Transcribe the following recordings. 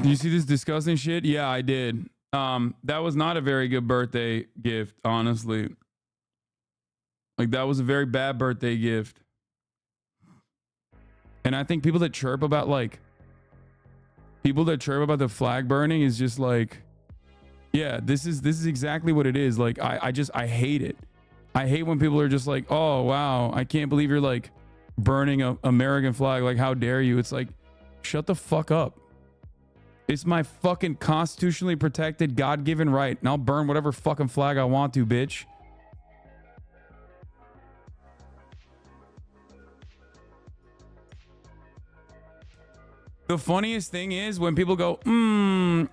you see this disgusting shit? Yeah, I did. That was not a very good birthday gift, honestly. Like, that was a very bad birthday gift. And I think people that chirp about the flag burning is just like, yeah, this is exactly what it is. Like, I hate it. I hate when people are just like, oh wow, I can't believe you're like burning a American flag. Like, how dare you? It's like, shut the fuck up. It's my fucking constitutionally protected, God-given right, and I'll burn whatever fucking flag I want to, bitch. The funniest thing is when people go,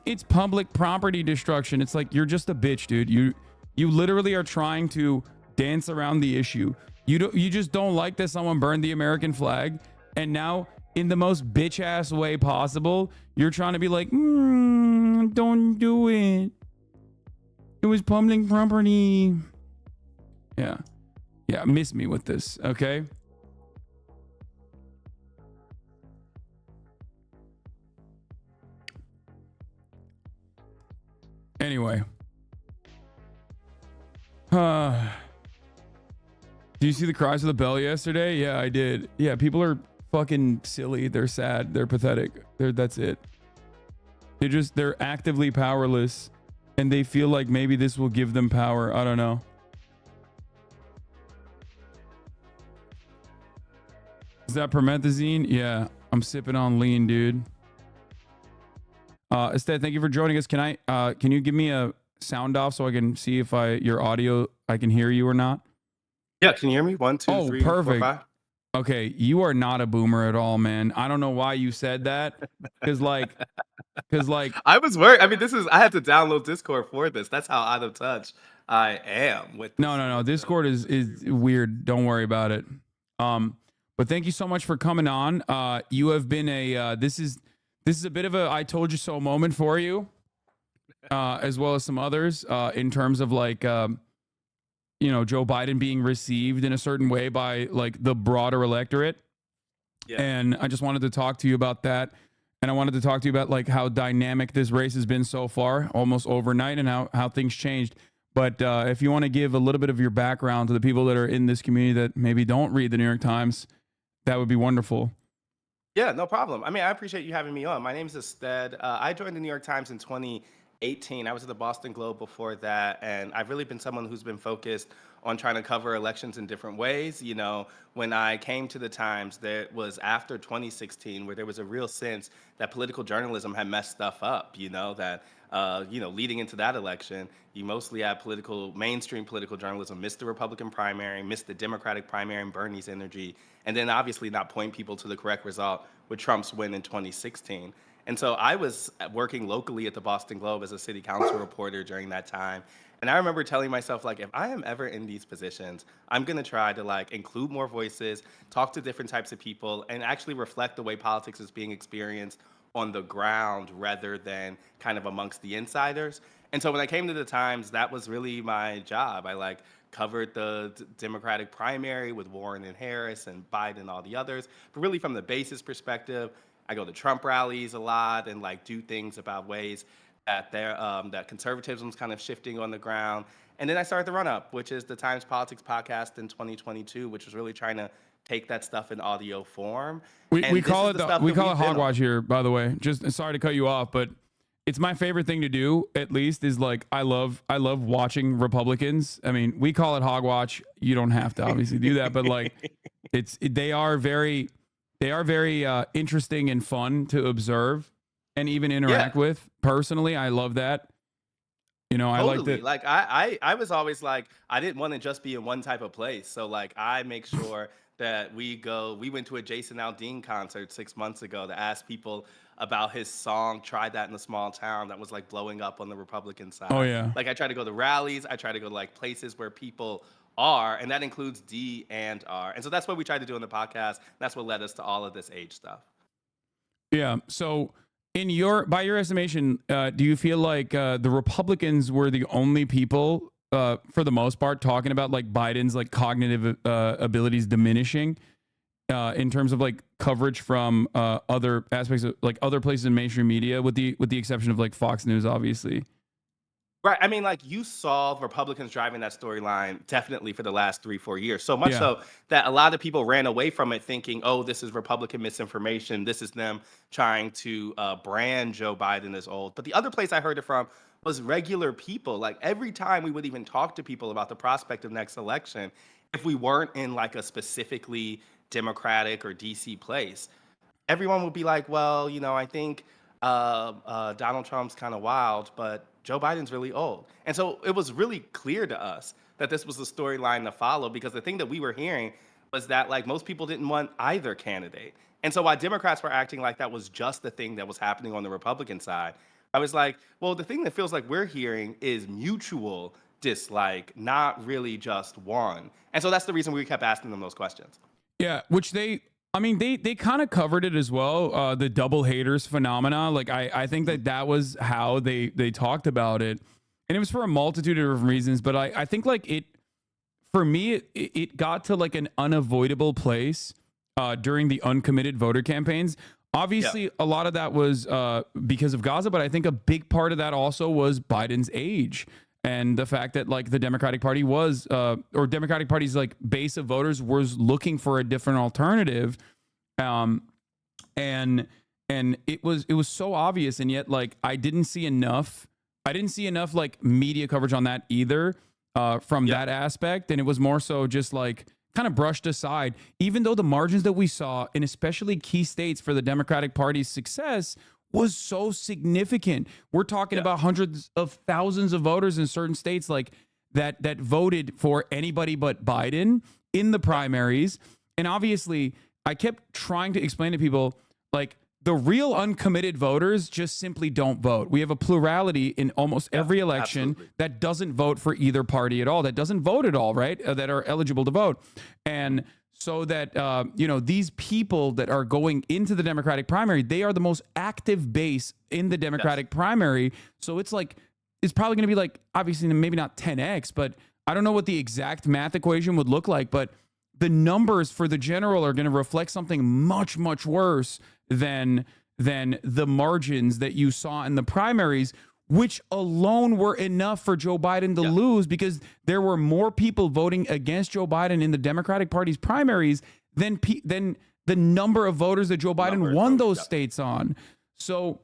it's public property destruction. It's like, you're just a bitch, dude. You literally are trying to dance around the issue. You just don't like that someone burned the American flag, and now in the most bitch ass way possible, you're trying to be like, don't do it. It was public property. Yeah. Yeah, miss me with this, okay? Anyway. Do you see the cries of the bell yesterday? Yeah, I did. Yeah, people are fucking silly. They're sad. They're pathetic. That's it. They're actively powerless, and they feel like maybe this will give them power. I don't know. Is that promethazine? Yeah, I'm sipping on lean, dude. Estelle, thank you for joining us. Can you give me a sound off so I can see if your audio, I can hear you or not? Yeah, can you hear me? 1, 2, 3, perfect. 4, 5. Okay, you are not a boomer at all, man. I don't know why you said that, because I was worried. I mean, I had to download Discord for this. That's how out of touch I am with. No. Discord is weird. Don't worry about it. But thank you so much for coming on. You have been this is a bit of a I told you so moment for you, as well as some others, in terms of like, Joe Biden being received in a certain way by like the broader electorate. Yeah. And I just wanted to talk to you about that. And I wanted to talk to you about like how dynamic this race has been so far, almost overnight, and how things changed. But if you want to give a little bit of your background to the people that are in this community that maybe don't read the New York Times, that would be wonderful. Yeah, no problem. I mean, I appreciate you having me on. My name is Estelle. I joined the New York Times in 2018. I was at the Boston Globe before that, and I've really been someone who's been focused on trying to cover elections in different ways. You know, when I came to the Times, that was after 2016, where there was a real sense that political journalism had messed stuff up, that leading into that election, you mostly had mainstream political journalism missed the Republican primary, missed the Democratic primary and Bernie's energy, and then obviously not point people to the correct result with Trump's win in 2016. And so I was working locally at the Boston Globe as a city council reporter during that time. And I remember telling myself, like, if I am ever in these positions, I'm going to try to like include more voices, talk to different types of people, and actually reflect the way politics is being experienced on the ground rather than kind of amongst the insiders. And so when I came to the Times, that was really my job. I covered the Democratic primary with Warren and Harris and Biden and all the others. But really from the basis perspective, I go to Trump rallies a lot and do things about ways that that conservatism's kind of shifting on the ground. And then I started the Run Up, which is the Times Politics podcast in 2022, which was really trying to take that stuff in audio form. We call it hogwash here, by the way. Just sorry to cut you off, but it's my favorite thing to do, at least, is like I love watching Republicans. I mean, we call it hogwash. You don't have to obviously do that, but like they are very interesting and fun to observe and even interact with. Personally, I love that. Totally. I like that. Like I was always like, I didn't want to just be in one type of place. So like I make sure that we went to a Jason Aldean concert 6 months ago to ask people about his song "Try That in a Small Town" that was like blowing up on the Republican side. Oh yeah. Like I try to go to rallies, I try to go to like places where people are, and that includes D and R. And so that's what we tried to do in the podcast. That's what led us to all of this age stuff. Yeah. So by your estimation, do you feel like the Republicans were the only people, for the most part, talking about like Biden's like cognitive abilities diminishing? in terms of like coverage from other aspects of like other places in mainstream media, with the exception of like Fox News, obviously. Right. I mean, like you saw Republicans driving that storyline definitely for the last 3, 4 years. So much Yeah. so that a lot of people ran away from it thinking, oh, this is Republican misinformation. This is them trying to brand Joe Biden as old. But the other place I heard it from was regular people. Like every time we would even talk to people about the prospect of next election, if we weren't in like a specifically Democratic or DC place, everyone would be like, well, I think Donald Trump's kind of wild, but Joe Biden's really old. And so it was really clear to us that this was the storyline to follow because the thing that we were hearing was that like most people didn't want either candidate. And so while Democrats were acting like that was just the thing that was happening on the Republican side, I was like, well, the thing that feels like we're hearing is mutual dislike, not really just one. And so that's the reason we kept asking them those questions. Yeah, which I mean, they kind of covered it as well. The double haters phenomena. Like I think that was how they talked about it, and it was for a multitude of different reasons. But I think like for me, it got to like an unavoidable place during the uncommitted voter campaigns. Yeah. Obviously, a lot of that was because of Gaza, but I think a big part of that also was Biden's age and the fact that like the Democratic Party was, or Democratic Party's like base of voters was looking for a different alternative, um, and it was so obvious, and yet like I didn't see enough. I didn't see enough like media coverage on that either, from Yeah. that aspect, and it was more so just like kind of brushed aside, even though the margins that we saw in especially key states for the Democratic Party's success was so significant. We're talking Yeah. about hundreds of thousands of voters in certain states like that voted for anybody but Biden in the primaries. And obviously, I kept trying to explain to people like the real uncommitted voters just simply don't vote. We have a plurality in almost Yeah. every election Absolutely. that doesn't vote for either party at all, that doesn't vote at all, right? That are eligible to vote. And so that, these people that are going into the Democratic primary, they are the most active base in the Yes. Democratic primary. So it's like, it's probably going to be like, obviously, maybe not 10x, but I don't know what the exact math equation would look like, but the numbers for the general are going to reflect something much, much worse than the margins that you saw in the primaries, which alone were enough for Joe Biden to Yeah. lose because there were more people voting against Joe Biden in the Democratic Party's primaries than the number of voters that Joe Biden Numbers won vote. those Yeah. states on. So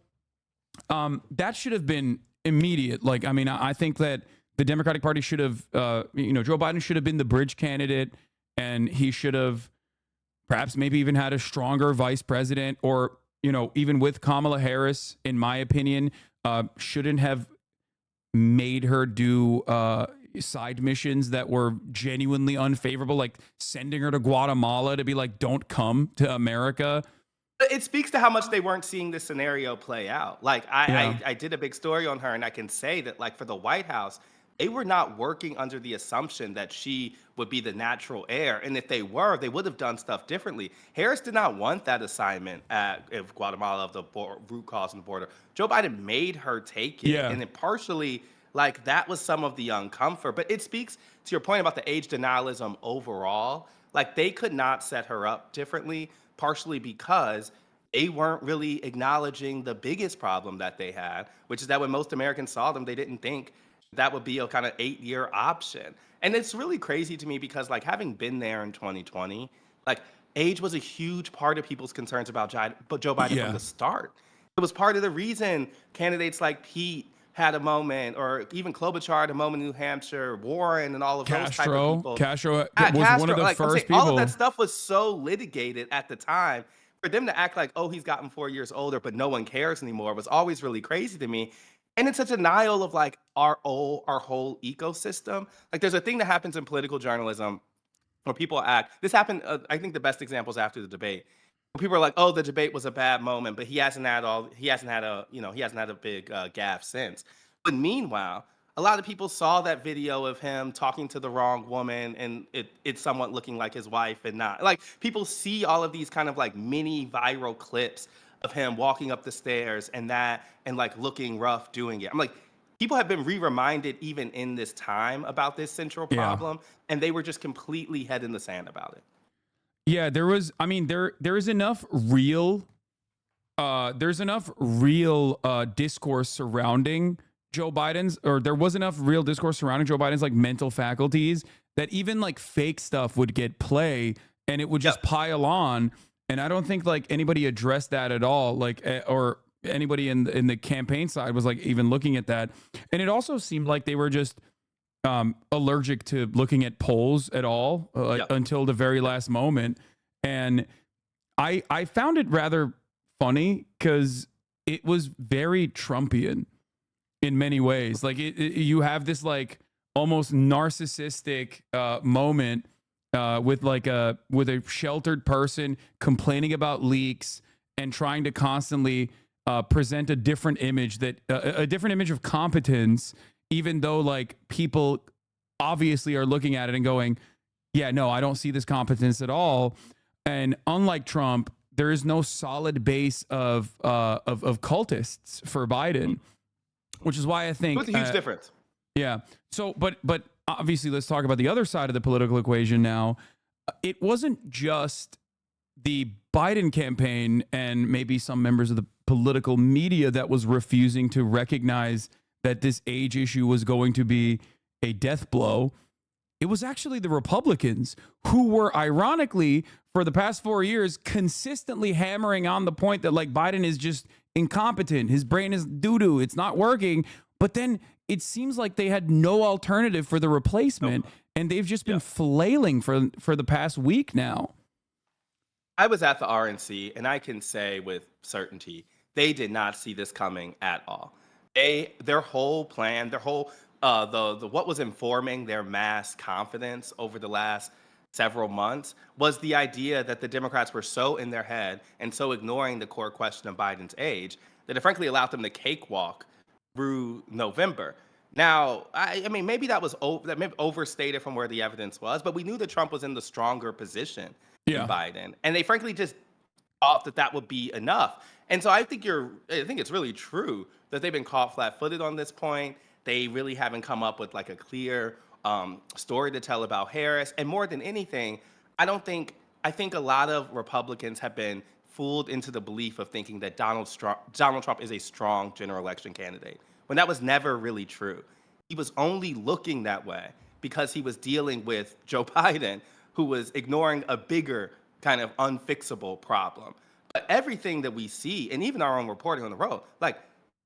that should have been immediate. Like, I mean, I think that the Democratic Party should have, Joe Biden should have been the bridge candidate, and he should have perhaps maybe even had a stronger vice president, or, even with Kamala Harris, in my opinion, shouldn't have made her do side missions that were genuinely unfavorable, like sending her to Guatemala to be like, don't come to America. But it speaks to how much they weren't seeing this scenario play out. Like Yeah. I did a big story on her, and I can say that like for the White House, they were not working under the assumption that she would be the natural heir. And if they were, they would have done stuff differently. Harris did not want that assignment at if Guatemala of the root cause in the border. Joe Biden made her take it, Yeah. and it partially like that was some of the uncomfort. But it speaks to your point about the age denialism overall. Like they could not set her up differently, partially because they weren't really acknowledging the biggest problem that they had, which is that when most Americans saw them, they didn't think that would be a kind of 8-year option. And it's really crazy to me because, like, having been there in 2020, like, age was a huge part of people's concerns about Joe Biden from Yeah. the start. It was part of the reason candidates like Pete had a moment, or even Klobuchar had a moment in New Hampshire, Warren, and all of those type of people. Castro At was one Castro, of the like I'm saying, first all of that people. stuff was so litigated at the time. For them to act like, oh, he's gotten 4 years older, but no one cares anymore, was always really crazy to me. And it's such a denial of like our whole ecosystem. Like there's a thing that happens in political journalism where people act. This happened. I think the best example is after the debate. Where people are like, "Oh, the debate was a bad moment," but he hasn't had all. He hasn't had a. He hasn't had a big gaffe since. But meanwhile, a lot of people saw that video of him talking to the wrong woman, and it's somewhat looking like his wife and not. Like people see all of these kind of like mini viral clips of him walking up the stairs and like looking rough doing it. I'm like, people have been re-reminded even in this time about this central Yeah. problem, and they were just completely head in the sand about it. Yeah, there was. I mean, there is enough real. There's enough real discourse surrounding Joe Biden's, or there was enough real discourse surrounding Joe Biden's like mental faculties that even like fake stuff would get play and it would just Yep. pile on. And I don't think like anybody addressed that at all, like or anybody in the campaign side was like even looking at that. And it also seemed like they were just allergic to looking at polls at all Yep. until the very last moment. And I found it rather funny because it was very Trumpian in many ways. Like you have this like almost narcissistic moment with a sheltered person complaining about leaks and trying to constantly present a different image that a different image of competence, even though like people obviously are looking at it and going, yeah, no, I don't see this competence at all. And unlike Trump, there is no solid base of cultists for Biden, which is why I think It was a huge difference. Yeah. So, but obviously, let's talk about the other side of the political equation now. It wasn't just the Biden campaign and maybe some members of the political media that was refusing to recognize that this age issue was going to be a death blow. It was actually the Republicans who were, ironically, for the past 4 years, consistently hammering on the point that like Biden is just incompetent. His brain is doo-doo. It's not working. But then it seems like they had no alternative for the replacement, and they've just been flailing for the past week now. I was at the RNC, and I can say with certainty, they did not see this coming at all. Their whole plan, their whole the what was informing their mass confidence over the last several months was the idea that the Democrats were so in their head and so ignoring the core question of Biden's age that it frankly allowed them to cakewalk through November. Now, I mean, maybe that was that maybe overstated from where the evidence was, but we knew that Trump was in the stronger position than Biden, and they frankly just thought that that would be enough. And so I think it's really true that they've been caught flat-footed on this point. They really haven't come up with like a clear story to tell about Harris. And more than anything, I think a lot of Republicans have been fooled into the belief of thinking that Donald Trump is a strong general election candidate, when that was never really true. He was only looking that way because he was dealing with Joe Biden, who was ignoring a bigger kind of unfixable problem. But everything that we see, and even our own reporting on the road, like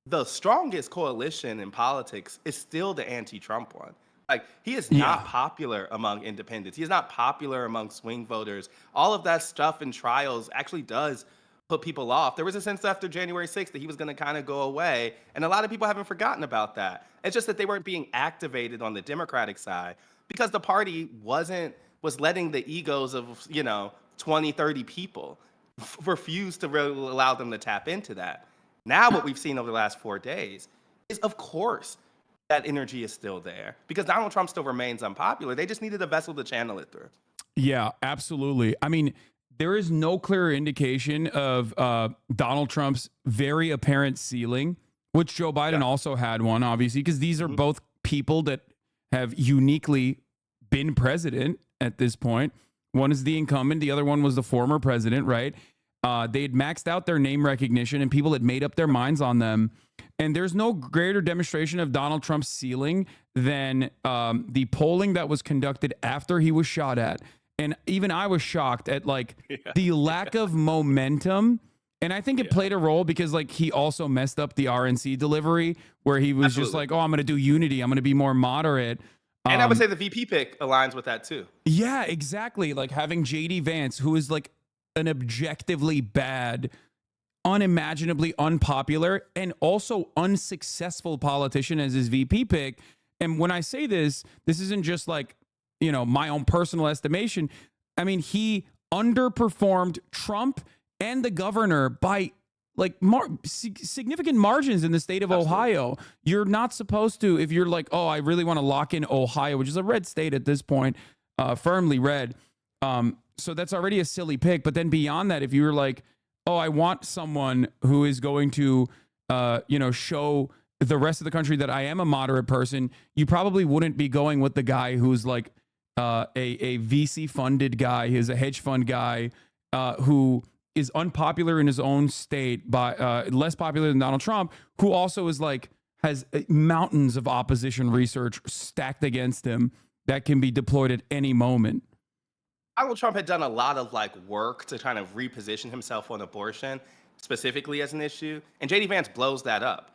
the strongest coalition in politics is still the anti-Trump one. Like he is not popular among independents. He is not popular among swing voters. All of that stuff in trials actually does put people off. There was a sense after January 6th that he was going to kind of go away, and a lot of people haven't forgotten about that. It's just that they weren't being activated on the Democratic side because the party was letting the egos of 20, 30 people refuse to really allow them to tap into that. Now what we've seen over the last 4 days is, of course, that energy is still there because Donald Trump still remains unpopular. They just needed a vessel to channel it through. Yeah, absolutely. I mean, there is no clear indication of Donald Trump's very apparent ceiling, which Joe Biden also had one, obviously, because these are both people that have uniquely been president at this point. One is the incumbent. The other one was the former president, right? They had maxed out their name recognition and people had made up their minds on them. And there's no greater demonstration of Donald Trump's ceiling than the polling that was conducted after he was shot at. And even I was shocked at like the lack of momentum. And I think it played a role because like he also messed up the RNC delivery where he was just like, oh, I'm going to do unity. I'm going to be more moderate. And I would say the VP pick aligns with that too. Yeah, exactly. Like having JD Vance, who is like an objectively bad, unimaginably unpopular, and also unsuccessful politician as his VP pick. And when I say this isn't just like, my own personal estimation. I mean, he underperformed Trump and the governor by like significant margins in the state of Ohio. You're not supposed to, if you're like, oh, I really want to lock in Ohio, which is a red state at this point, firmly red. So that's already a silly pick. But then beyond that, if you're like, oh, I want someone who is going to, show the rest of the country that I am a moderate person, you probably wouldn't be going with the guy who's like a VC funded guy. He's a hedge fund guy who is unpopular in his own state, by less popular than Donald Trump, who also is like has mountains of opposition research stacked against him that can be deployed at any moment. Donald Trump had done a lot of like work to kind of reposition himself on abortion specifically as an issue, and JD Vance blows that up.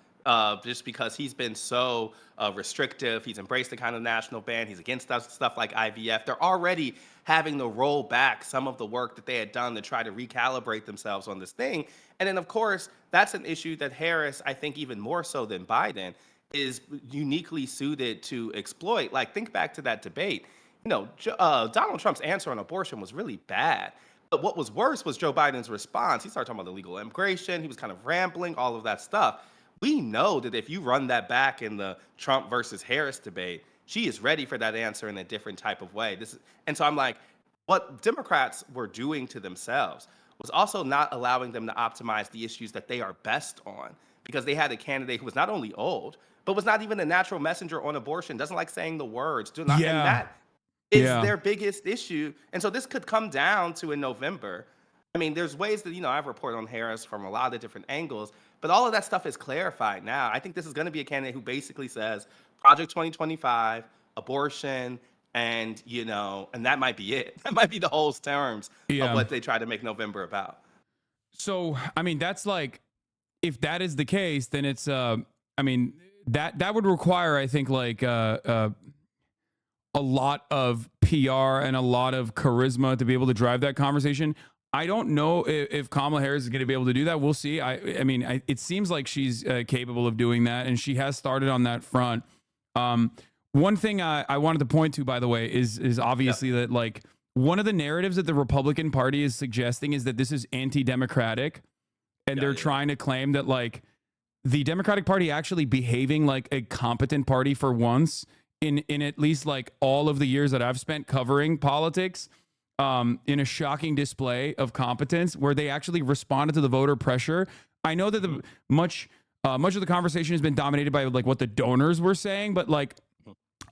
Just because he's been so restrictive, he's embraced the kind of national ban, he's against stuff like IVF. They're already having to roll back some of the work that they had done to try to recalibrate themselves on this thing. And then, of course, that's an issue that Harris, I think even more so than Biden, is uniquely suited to exploit. Like, think back to that debate. Donald Trump's answer on abortion was really bad. But what was worse was Joe Biden's response. He started talking about illegal immigration. He was kind of rambling, all of that stuff. We know that if you run that back in the Trump versus Harris debate, she is ready for that answer in a different type of way. And so I'm like, what Democrats were doing to themselves was also not allowing them to optimize the issues that they are best on, because they had a candidate who was not only old, but was not even a natural messenger on abortion, doesn't like saying the words, and that is their biggest issue. And so this could come down to in November. I mean, there's ways that, I've reported on Harris from a lot of different angles, but all of that stuff is clarified now. I think this is going to be a candidate who basically says Project 2025, abortion, and, and that might be it. That might be the whole terms of what they try to make November about. So, I mean, that's like, if that is the case, then it's, I mean, that would require, I think, like, a lot of PR and a lot of charisma to be able to drive that conversation. I don't know if Kamala Harris is going to be able to do that. We'll see. I mean, it seems like she's capable of doing that, and she has started on that front. One thing I wanted to point to, by the way, is obviously that, like, one of the narratives that the Republican Party is suggesting is that this is anti-democratic, and they're trying to claim that, like, the Democratic Party actually behaving like a competent party for once in at least like all of the years that I've spent covering politics. In a shocking display of competence where they actually responded to the voter pressure. I know that much of the conversation has been dominated by like what the donors were saying, but like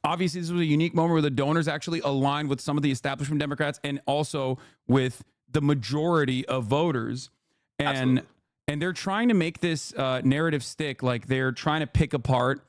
obviously this was a unique moment where the donors actually aligned with some of the establishment Democrats and also with the majority of voters. And they're trying to make this narrative stick. Like they're trying to pick apart,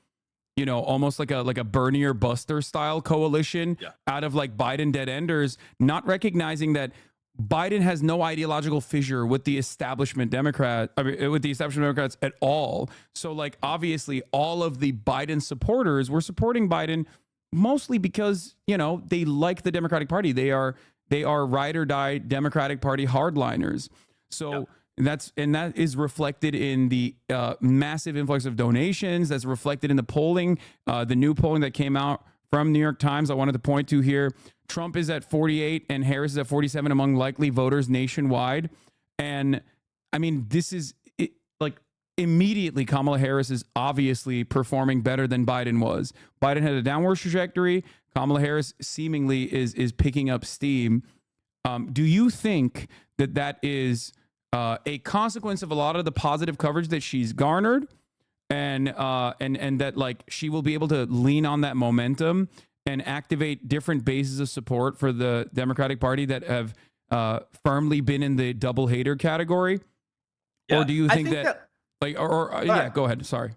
almost like a Bernie or Buster style coalition out of like Biden dead enders, not recognizing that Biden has no ideological fissure with the establishment Democrats at all. So like, obviously all of the Biden supporters were supporting Biden mostly because, they like the Democratic Party. They are ride or die Democratic Party hardliners. So that is reflected in the massive influx of donations. That's reflected in the polling, the new polling that came out from New York Times. I wanted to point to here. Trump is at 48 and Harris is at 47 among likely voters nationwide. And I mean, this is like immediately Kamala Harris is obviously performing better than Biden was. Biden had a downward trajectory. Kamala Harris seemingly is picking up steam. Do you think that is a consequence of a lot of the positive coverage that she's garnered, and that like she will be able to lean on that momentum and activate different bases of support for the Democratic Party that have firmly been in the double hater category? Or do you think that like, go ahead. Sorry.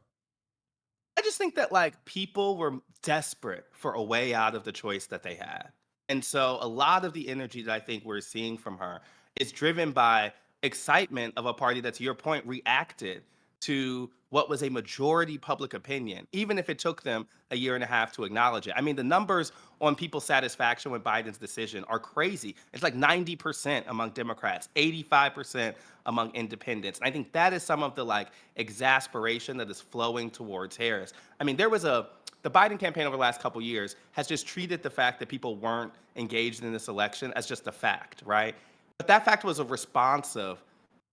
I just think that like people were desperate for a way out of the choice that they had. And so a lot of the energy that I think we're seeing from her is driven by excitement of a party that, to your point, reacted to what was a majority public opinion, even if it took them a year and a half to acknowledge it. I mean, the numbers on people's satisfaction with Biden's decision are crazy. It's like 90% among Democrats, 85% among independents. And I think that is some of the like exasperation that is flowing towards Harris. I mean, the Biden campaign over the last couple years has just treated the fact that people weren't engaged in this election as just a fact, right? But that fact was responsive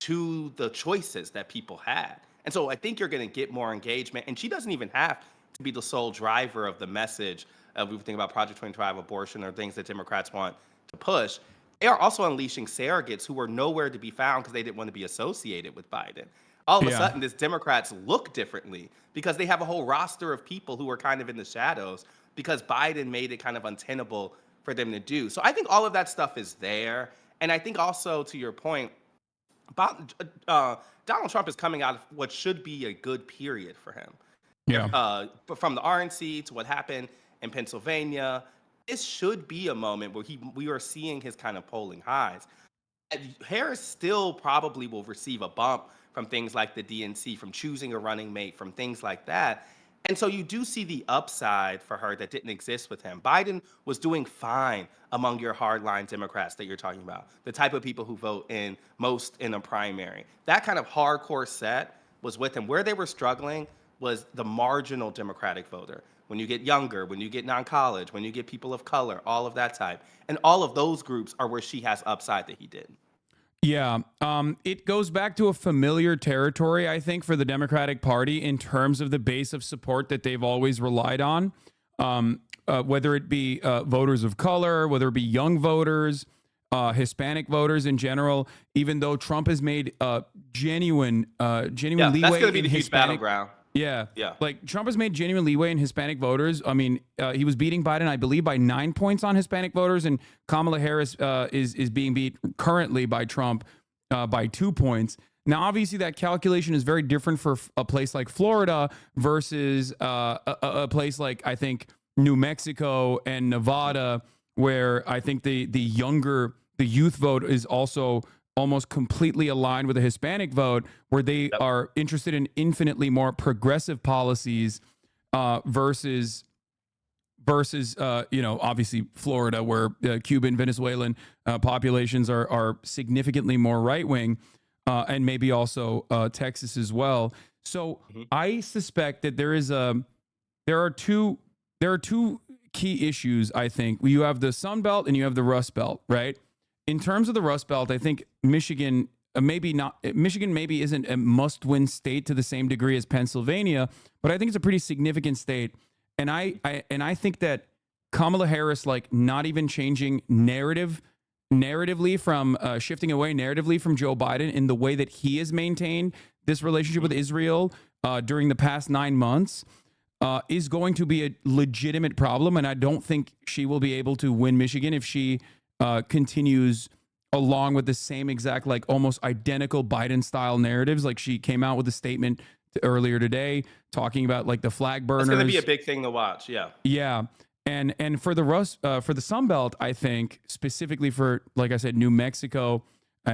to the choices that people had. And so I think you're going to get more engagement. And she doesn't even have to be the sole driver of the message of, we think about Project 2025, abortion, or things that Democrats want to push. They are also unleashing surrogates who were nowhere to be found because they didn't want to be associated with Biden. All of a sudden, these Democrats look differently because they have a whole roster of people who are kind of in the shadows because Biden made it kind of untenable for them to do. So I think all of that stuff is there. And I think also, to your point, about, Donald Trump is coming out of what should be a good period for him. Yeah. But from the RNC to what happened in Pennsylvania, this should be a moment where we are seeing his kind of polling highs. And Harris still probably will receive a bump from things like the DNC, from choosing a running mate, from things like that. And so you do see the upside for her that didn't exist with him. Biden was doing fine among your hardline Democrats that you're talking about, the type of people who vote in most in a primary. That kind of hardcore set was with him. Where they were struggling was the marginal Democratic voter. When you get younger, when you get non-college, when you get people of color, all of that type. And all of those groups are where she has upside that he didn't. Yeah, it goes back to a familiar territory, I think, for the Democratic Party in terms of the base of support that they've always relied on, whether it be voters of color, whether it be young voters, Hispanic voters in general. Even though Trump has made genuine leeway, that's going to be in the huge Hispanic battleground. Yeah. Yeah. Like Trump has made genuine leeway in Hispanic voters. I mean, he was beating Biden, I believe, by 9 points on Hispanic voters, and Kamala Harris is being beat currently by Trump by 2 points. Now, obviously, that calculation is very different for a place like Florida versus a place like, I think, New Mexico and Nevada, where I think the youth vote is also almost completely aligned with the Hispanic vote, where they are interested in infinitely more progressive policies versus obviously Florida, where Cuban, Venezuelan populations are significantly more right wing, and maybe also Texas as well. So I suspect that there are two key issues. I think you have the Sun Belt and you have the Rust Belt, right? In terms of the Rust Belt, I think Michigan maybe isn't a must-win state to the same degree as Pennsylvania, but I think it's a pretty significant state. And I think that Kamala Harris, like, not even changing narratively from shifting away narratively from Joe Biden in the way that he has maintained this relationship with Israel during the past 9 months is going to be a legitimate problem. And I don't think she will be able to win Michigan if she continues along with the same exact, like, almost identical Biden style narratives. Like, she came out with a statement earlier today talking about, like, the flag burners. It's going to be a big thing to watch. Yeah. Yeah. And for the Sun Belt, I think specifically for, like I said, New Mexico,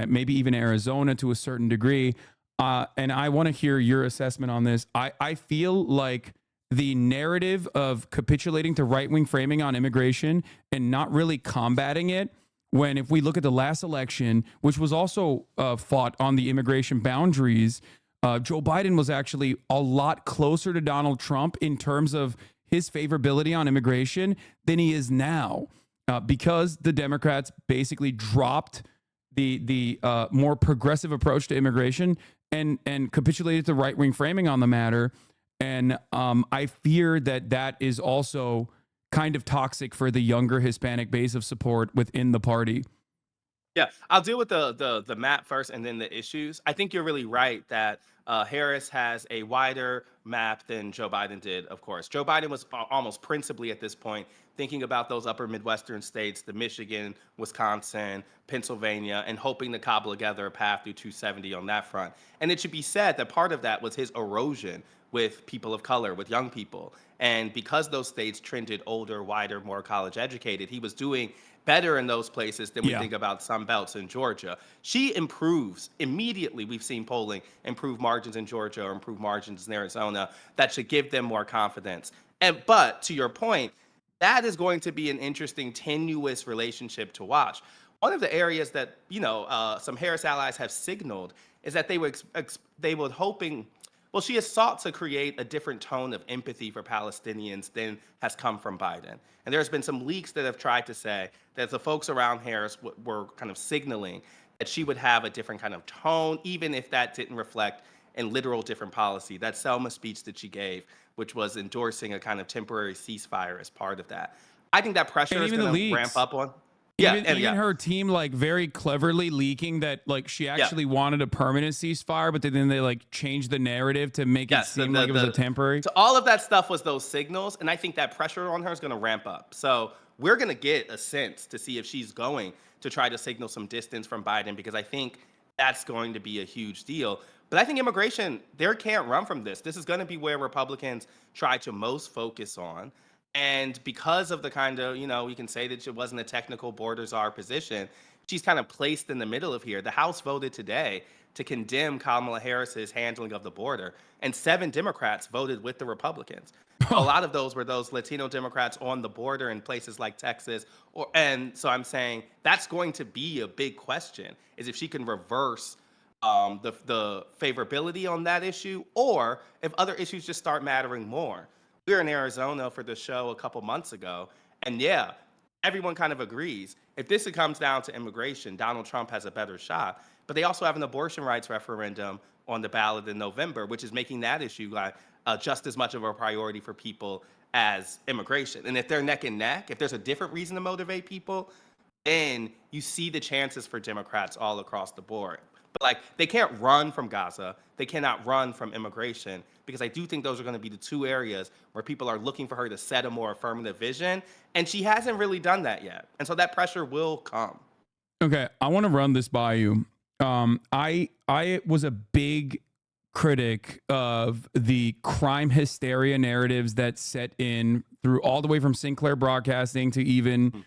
maybe even Arizona to a certain degree. And I want to hear your assessment on this. I feel like the narrative of capitulating to right-wing framing on immigration and not really combating it, when if we look at the last election, which was also fought on the immigration boundaries, Joe Biden was actually a lot closer to Donald Trump in terms of his favorability on immigration than he is now, because the Democrats basically dropped the more progressive approach to immigration and capitulated to right-wing framing on the matter. And I fear that is also kind of toxic for the younger Hispanic base of support within the party. Yeah, I'll deal with the map first and then the issues. I think you're really right that Harris has a wider map than Joe Biden did, of course. Joe Biden was almost principally at this point thinking about those upper Midwestern states, the Michigan, Wisconsin, Pennsylvania, and hoping to cobble together a path through 270 on that front. And it should be said that part of that was his erosion with people of color, with young people. And because those states trended older, wider, more college educated, he was doing better in those places than we think about Sun Belts in Georgia. She improves immediately. We've seen polling improve margins in Georgia or improve margins in Arizona. That should give them more confidence. But to your point, that is going to be an interesting, tenuous relationship to watch. One of the areas that some Harris allies have signaled is that they were hoping. Well, she has sought to create a different tone of empathy for Palestinians than has come from Biden. And there's been some leaks that have tried to say that the folks around Harris were kind of signaling that she would have a different kind of tone, even if that didn't reflect in literal different policy. That Selma speech that she gave, which was endorsing a kind of temporary ceasefire as part of that. I think that pressure is going to ramp up on. Even her team, like, very cleverly leaking that, like, she actually wanted a permanent ceasefire, but then they, like, changed the narrative to make it seem like it was a temporary. So all of that stuff was those signals, and I think that pressure on her is going to ramp up. So we're going to get a sense to see if she's going to try to signal some distance from Biden, because I think that's going to be a huge deal. But I think immigration, they can't run from this. This is going to be where Republicans try to most focus on. And because of the kind of, you can say that it wasn't a technical border czar position, she's kind of placed in the middle of here. The House voted today to condemn Kamala Harris's handling of the border, and 7 Democrats voted with the Republicans. A lot of those were those Latino Democrats on the border in places like Texas. And so I'm saying that's going to be a big question, is if she can reverse the favorability on that issue, or if other issues just start mattering more. We were in Arizona for the show a couple months ago, and yeah, everyone kind of agrees. If this comes down to immigration, Donald Trump has a better shot. But they also have an abortion rights referendum on the ballot in November, which is making that issue just as much of a priority for people as immigration. And if they're neck and neck, if there's a different reason to motivate people, then you see the chances for Democrats all across the board. But they can't run from Gaza. They cannot run from immigration, because I do think those are going to be the 2 areas where people are looking for her to set a more affirmative vision. And she hasn't really done that yet. And so that pressure will come. Okay, I want to run this by you. I was a big critic of the crime hysteria narratives that set in through all the way from Sinclair Broadcasting to even,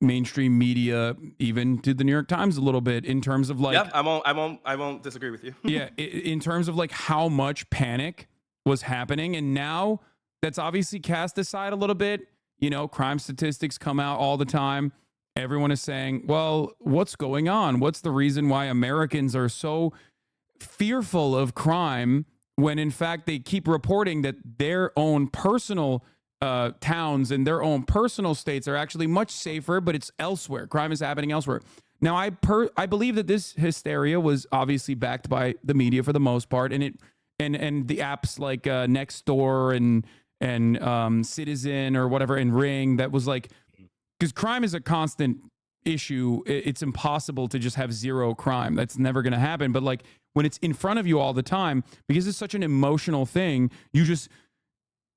mainstream media, even to the New York Times a little bit, in terms of Yep, I won't disagree with you. Yeah, in terms of how much panic was happening, and now that's obviously cast aside a little bit. Crime statistics come out all the time. Everyone is saying, well, what's going on? What's the reason why Americans are so fearful of crime, when in fact they keep reporting that their own personal towns and their own personal states are actually much safer, but it's elsewhere. Crime is happening elsewhere. Now, I believe that this hysteria was obviously backed by the media for the most part, and the apps like Nextdoor and Citizen or whatever, and Ring, that was because crime is a constant issue. It's impossible to just have zero crime. That's never going to happen. But when it's in front of you all the time, because it's such an emotional thing, you just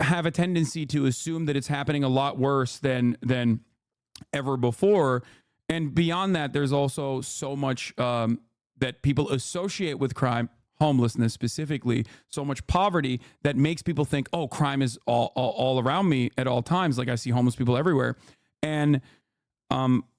have a tendency to assume that it's happening a lot worse than ever before. And beyond that, there's also so much that people associate with crime, homelessness specifically, so much poverty, that makes people think, oh, crime is all around me at all times. I see homeless people everywhere. And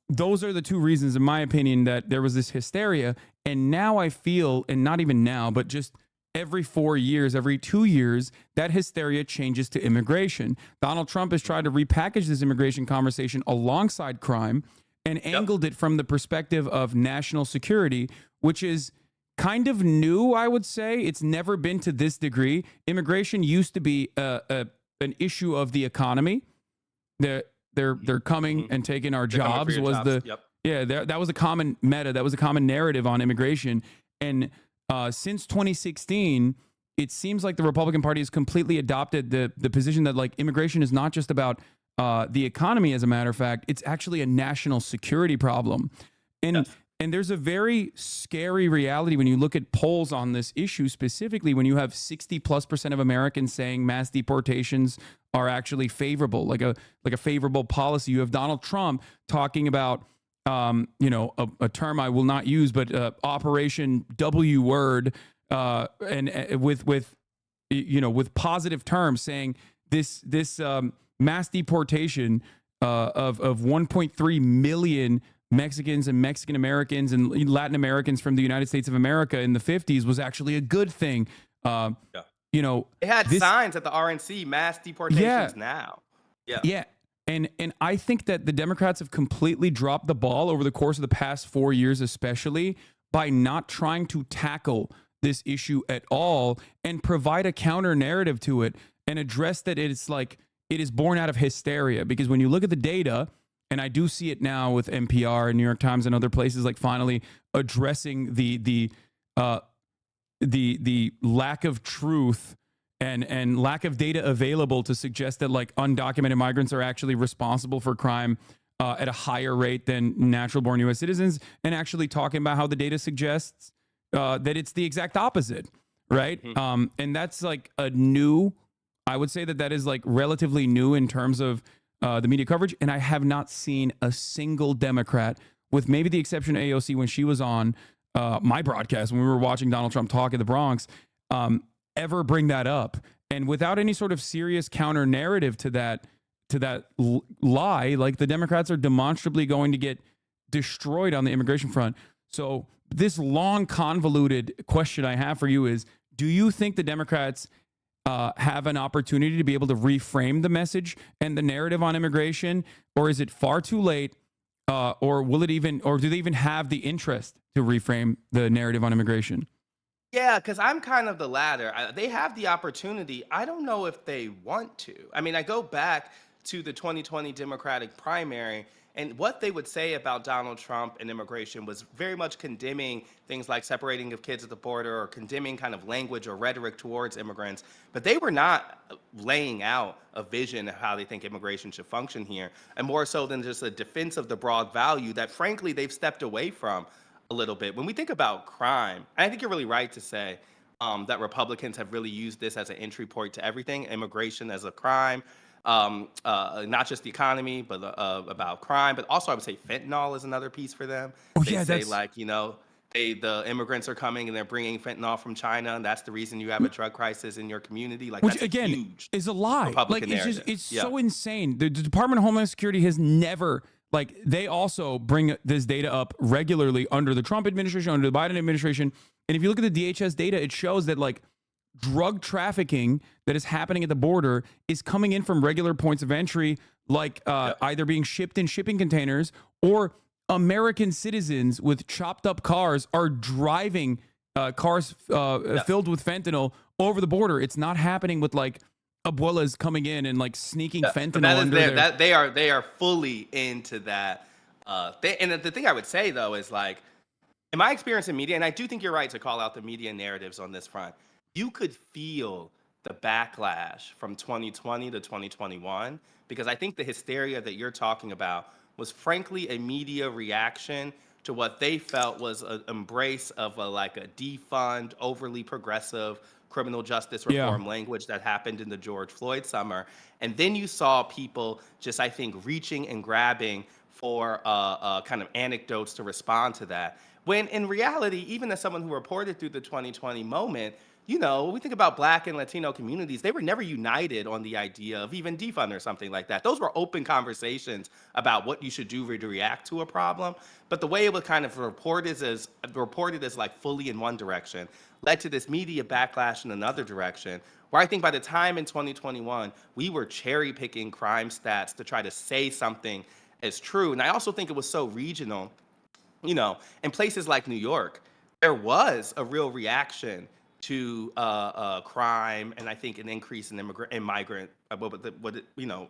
those are the 2 reasons, in my opinion, that there was this hysteria. And now I feel, and not even now, but just every 4 years, every 2 years, that hysteria changes to immigration. Donald Trump has tried to repackage this immigration conversation alongside crime and angled it from the perspective of national security, which is kind of new, I would say. It's never been to this degree. Immigration used to be an issue of the economy. They're coming and taking our jobs. That was a common meta. That was a common narrative on immigration. And since 2016, it seems like the Republican Party has completely adopted the position that immigration is not just about the economy. As a matter of fact, it's actually a national security problem. And there's a very scary reality when you look at polls on this issue, specifically when you have 60+% of Americans saying mass deportations are actually favorable, like a favorable policy. You have Donald Trump talking about a term I will not use, but Operation W word, and with positive terms, saying this mass deportation of 1.3 million Mexicans and Mexican Americans and Latin Americans from the United States of America in the 50s was actually a good thing. It had signs at the RNC, mass deportations now. Yeah. And I think that the Democrats have completely dropped the ball over the course of the past 4 years, especially by not trying to tackle this issue at all and provide a counter narrative to it and address that it is born out of hysteria. Because when you look at the data, and I do see it now with NPR and New York Times and other places, finally addressing the lack of truth and lack of data available to suggest that undocumented migrants are actually responsible for crime at a higher rate than natural born U.S. citizens, and actually talking about how the data suggests that it's the exact opposite, right? And that's I would say that is relatively new in terms of the media coverage, and I have not seen a single Democrat, with maybe the exception of AOC when she was on my broadcast when we were watching Donald Trump talk in the Bronx, ever bring that up. And without any sort of serious counter narrative to that lie, like the Democrats are demonstrably going to get destroyed on the immigration front. So this long, convoluted question I have for you is, do you think the Democrats have an opportunity to be able to reframe the message and the narrative on immigration, or is it far too late, or will it even, or do they even have the interest to reframe the narrative on immigration? Yeah, because I'm kind of the latter. They have the opportunity. I don't know if they want to. I mean, I go back to the 2020 Democratic primary, and what they would say about Donald Trump and immigration was very much condemning things like separating of kids at the border or condemning kind of language or rhetoric towards immigrants. But they were not laying out a vision of how they think immigration should function here, and more so than just a defense of the broad value that, frankly, they've stepped away from a little bit. When we think about crime, I think you're really right to say that Republicans have really used this as an entry point to everything, immigration as a crime, not just the economy, but about crime, but also I would say fentanyl is another piece for them. Oh They yeah, say that's like, the immigrants are coming and they're bringing fentanyl from China, and that's the reason you have a drug crisis in your community. Like which that's a again huge is a lie. Like Republican it's narrative. it's Yeah. so insane. The Department of Homeland Security has never, like, they also bring this data up regularly under the Trump administration, under the Biden administration. And if you look at the DHS data, it shows that like drug trafficking that is happening at the border is coming in from regular points of entry, like either being shipped in shipping containers, or American citizens with chopped up cars are driving cars filled with fentanyl over the border. It's not happening with like abuelas coming in and like sneaking But fentanyl that is under their, their. that they are fully into that. And the thing I would say though is like, in my experience in media, and I do think you're right to call out the media narratives on this front, you could feel the backlash from 2020 to 2021, because I think the hysteria that you're talking about was frankly a media reaction to what they felt was an embrace of like a defund, overly progressive criminal justice Yeah. reform language that happened in the George Floyd summer. And then you saw people just, I think, reaching and grabbing for kind of anecdotes to respond to that. When in reality, even as someone who reported through the 2020 moment, when we think about Black and Latino communities, they were never united on the idea of even defund or something like that. Those were open conversations about what you should do to react to a problem. But the way it was kind of reported as like fully in one direction led to this media backlash in another direction, where I think by the time in 2021, we were cherry picking crime stats to try to say something as true. And I also think it was so regional. In places like New York, there was a real reaction to crime, and I think an increase in migrant, what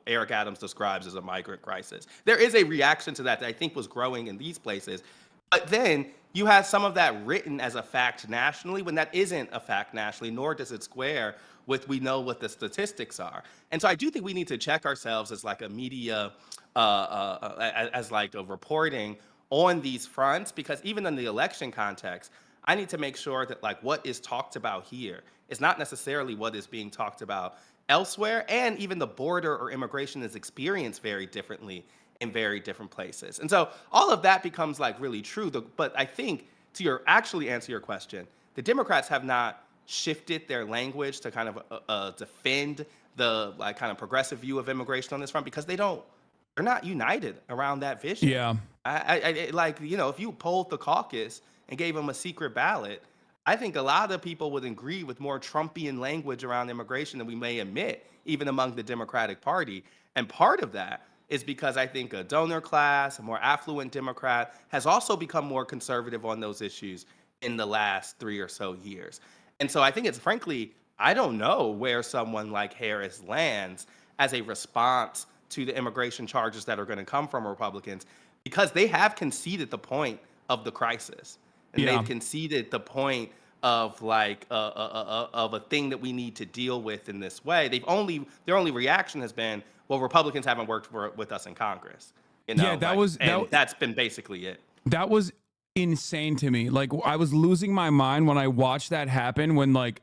Eric Adams describes as a migrant crisis. There is a reaction to that I think was growing in these places. But then you have some of that written as a fact nationally, when that isn't a fact nationally, nor does it square with we know what the statistics are. And so I do think we need to check ourselves as like a media, as like a reporting on these fronts, because even in the election context, I need to make sure that like what is talked about here is not necessarily what is being talked about elsewhere, and even the border or immigration is experienced very differently in very different places. And so all of that becomes like really true. But I think to actually answer your question, the Democrats have not shifted their language to kind of defend the like kind of progressive view of immigration on this front, because they're not united around that vision. Yeah. I like, if you polled the caucus and gave them a secret ballot, I think a lot of people would agree with more Trumpian language around immigration than we may admit, even among the Democratic Party. And part of that is because I think a donor class, a more affluent Democrat, has also become more conservative on those issues in the last 3 or so years. And so I think it's frankly, I don't know where someone like Harris lands as a response to the immigration charges that are going to come from Republicans, because they have conceded the point of the crisis. And Yeah. they've conceded the point of like of a thing that we need to deal with in this way. Their only reaction has been, well, Republicans haven't worked with us in Congress. Yeah, that's been basically it. that was insane to me. Like, I was losing my mind when I watched that happen, when like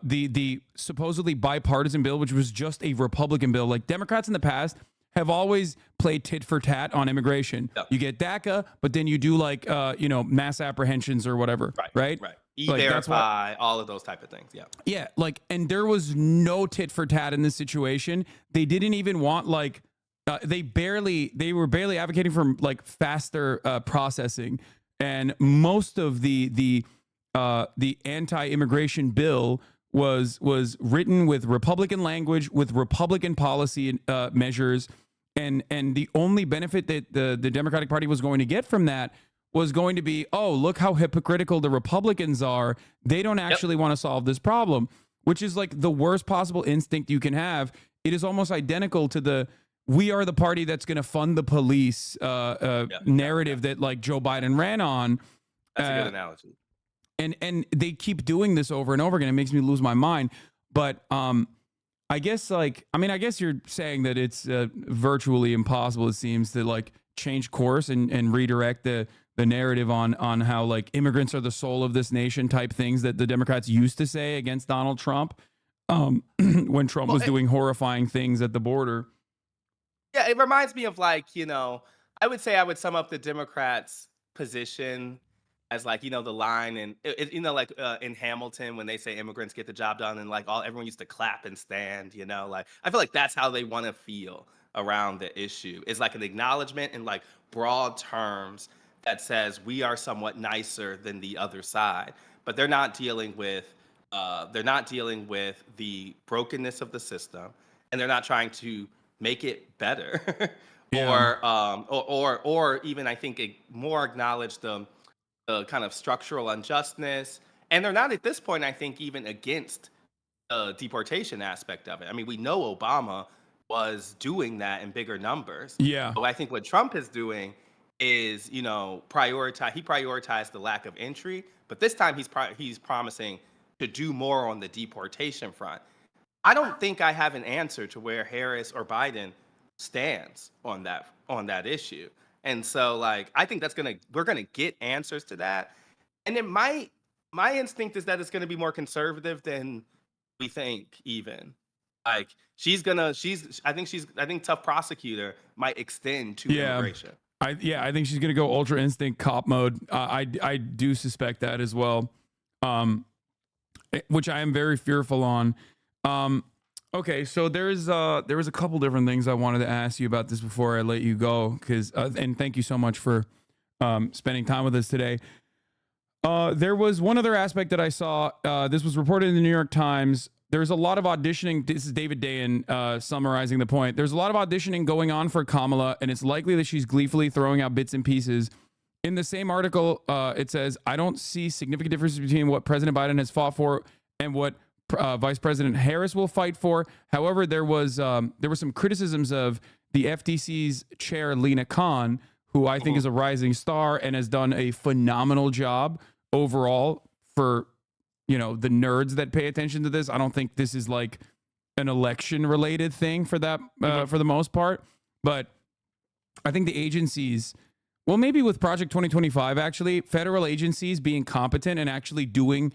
the supposedly bipartisan bill, which was just a Republican bill. Like Democrats in the past have always played tit for tat on immigration. Yep. You get DACA, but then you do like mass apprehensions or whatever, right? Right. Like, that's E-verify, all of those type of things. Yeah. Yeah, like, and there was no tit for tat in this situation. They didn't even want like they were barely advocating for like faster processing, and most of the anti-immigration bill was written with Republican language, with Republican policy measures, and the only benefit that the Democratic Party was going to get from that was going to be, oh, look how hypocritical the Republicans are. They don't actually want to solve this problem, which is like the worst possible instinct you can have. It is almost identical to the "we are the party that's going to fund the police" narrative that like Joe Biden ran on. That's a good analogy. And they keep doing this over and over again. It makes me lose my mind. But I guess I guess you're saying that it's virtually impossible, it seems, to like change course and redirect the narrative on how like immigrants are the soul of this nation type things that the Democrats used to say against Donald Trump when Trump was doing horrifying things at the border. Yeah, it reminds me of like, I would say I would sum up the Democrats' position as like, the line and in Hamilton when they say immigrants get the job done and like everyone used to clap and stand, like I feel like that's how they want to feel around the issue. It's like an acknowledgement in like broad terms that says we are somewhat nicer than the other side, but they're not dealing with the brokenness of the system, and they're not trying to make it better Yeah. or even I think more acknowledge the kind of structural unjustness. And they're not at this point, I think, even against the deportation aspect of it. I mean, we know Obama was doing that in bigger numbers. Yeah. But I think what Trump is doing is, prioritized the lack of entry, but this time he's promising to do more on the deportation front. I don't think I have an answer to where Harris or Biden stands on that issue. And so like I think we're gonna get answers to that. And my instinct is that it's gonna be more conservative than we think even. Like I think tough prosecutor might extend to immigration. I think she's gonna go ultra instinct cop mode. I do suspect that as well, which I am very fearful on. Okay, so there was a couple different things I wanted to ask you about this before I let you go, because and thank you so much for spending time with us today. There was one other aspect that I saw. This was reported in the New York Times. There's a lot of auditioning. This is David Dayen summarizing the point. There's a lot of auditioning going on for Kamala, and it's likely that she's gleefully throwing out bits and pieces. In the same article, it says, I don't see significant differences between what President Biden has fought for and what Vice President Harris will fight for. However, there were some criticisms of the FTC's chair, Lena Khan, who I think is a rising star and has done a phenomenal job overall for the nerds that pay attention to this. I don't think this is like an election related thing for that for the most part, but I think the agencies, well, maybe with Project 2025, actually, federal agencies being competent and actually doing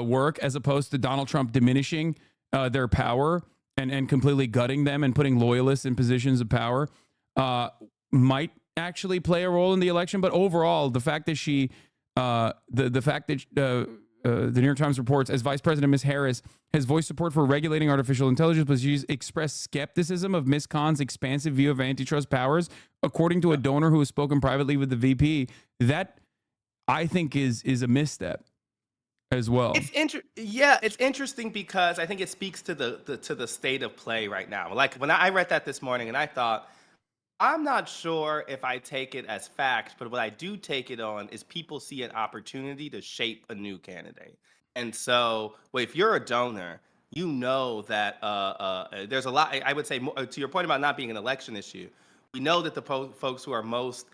work as opposed to Donald Trump diminishing their power and completely gutting them and putting loyalists in positions of power might actually play a role in the election. But overall, the fact that the New York Times reports, as Vice President Ms. Harris has voiced support for regulating artificial intelligence, but she's expressed skepticism of Ms. Khan's expansive view of antitrust powers, according to a donor who has spoken privately with the VP. That, I think, is a misstep as well. It's interesting because I think it speaks to the state of play right now. Like when I read that this morning, and I thought, I'm not sure if I take it as fact, but what I do take it on is people see an opportunity to shape a new candidate. And so, if you're a donor, you know that there's a lot. I would say, to your point about not being an election issue, we know that the folks who are most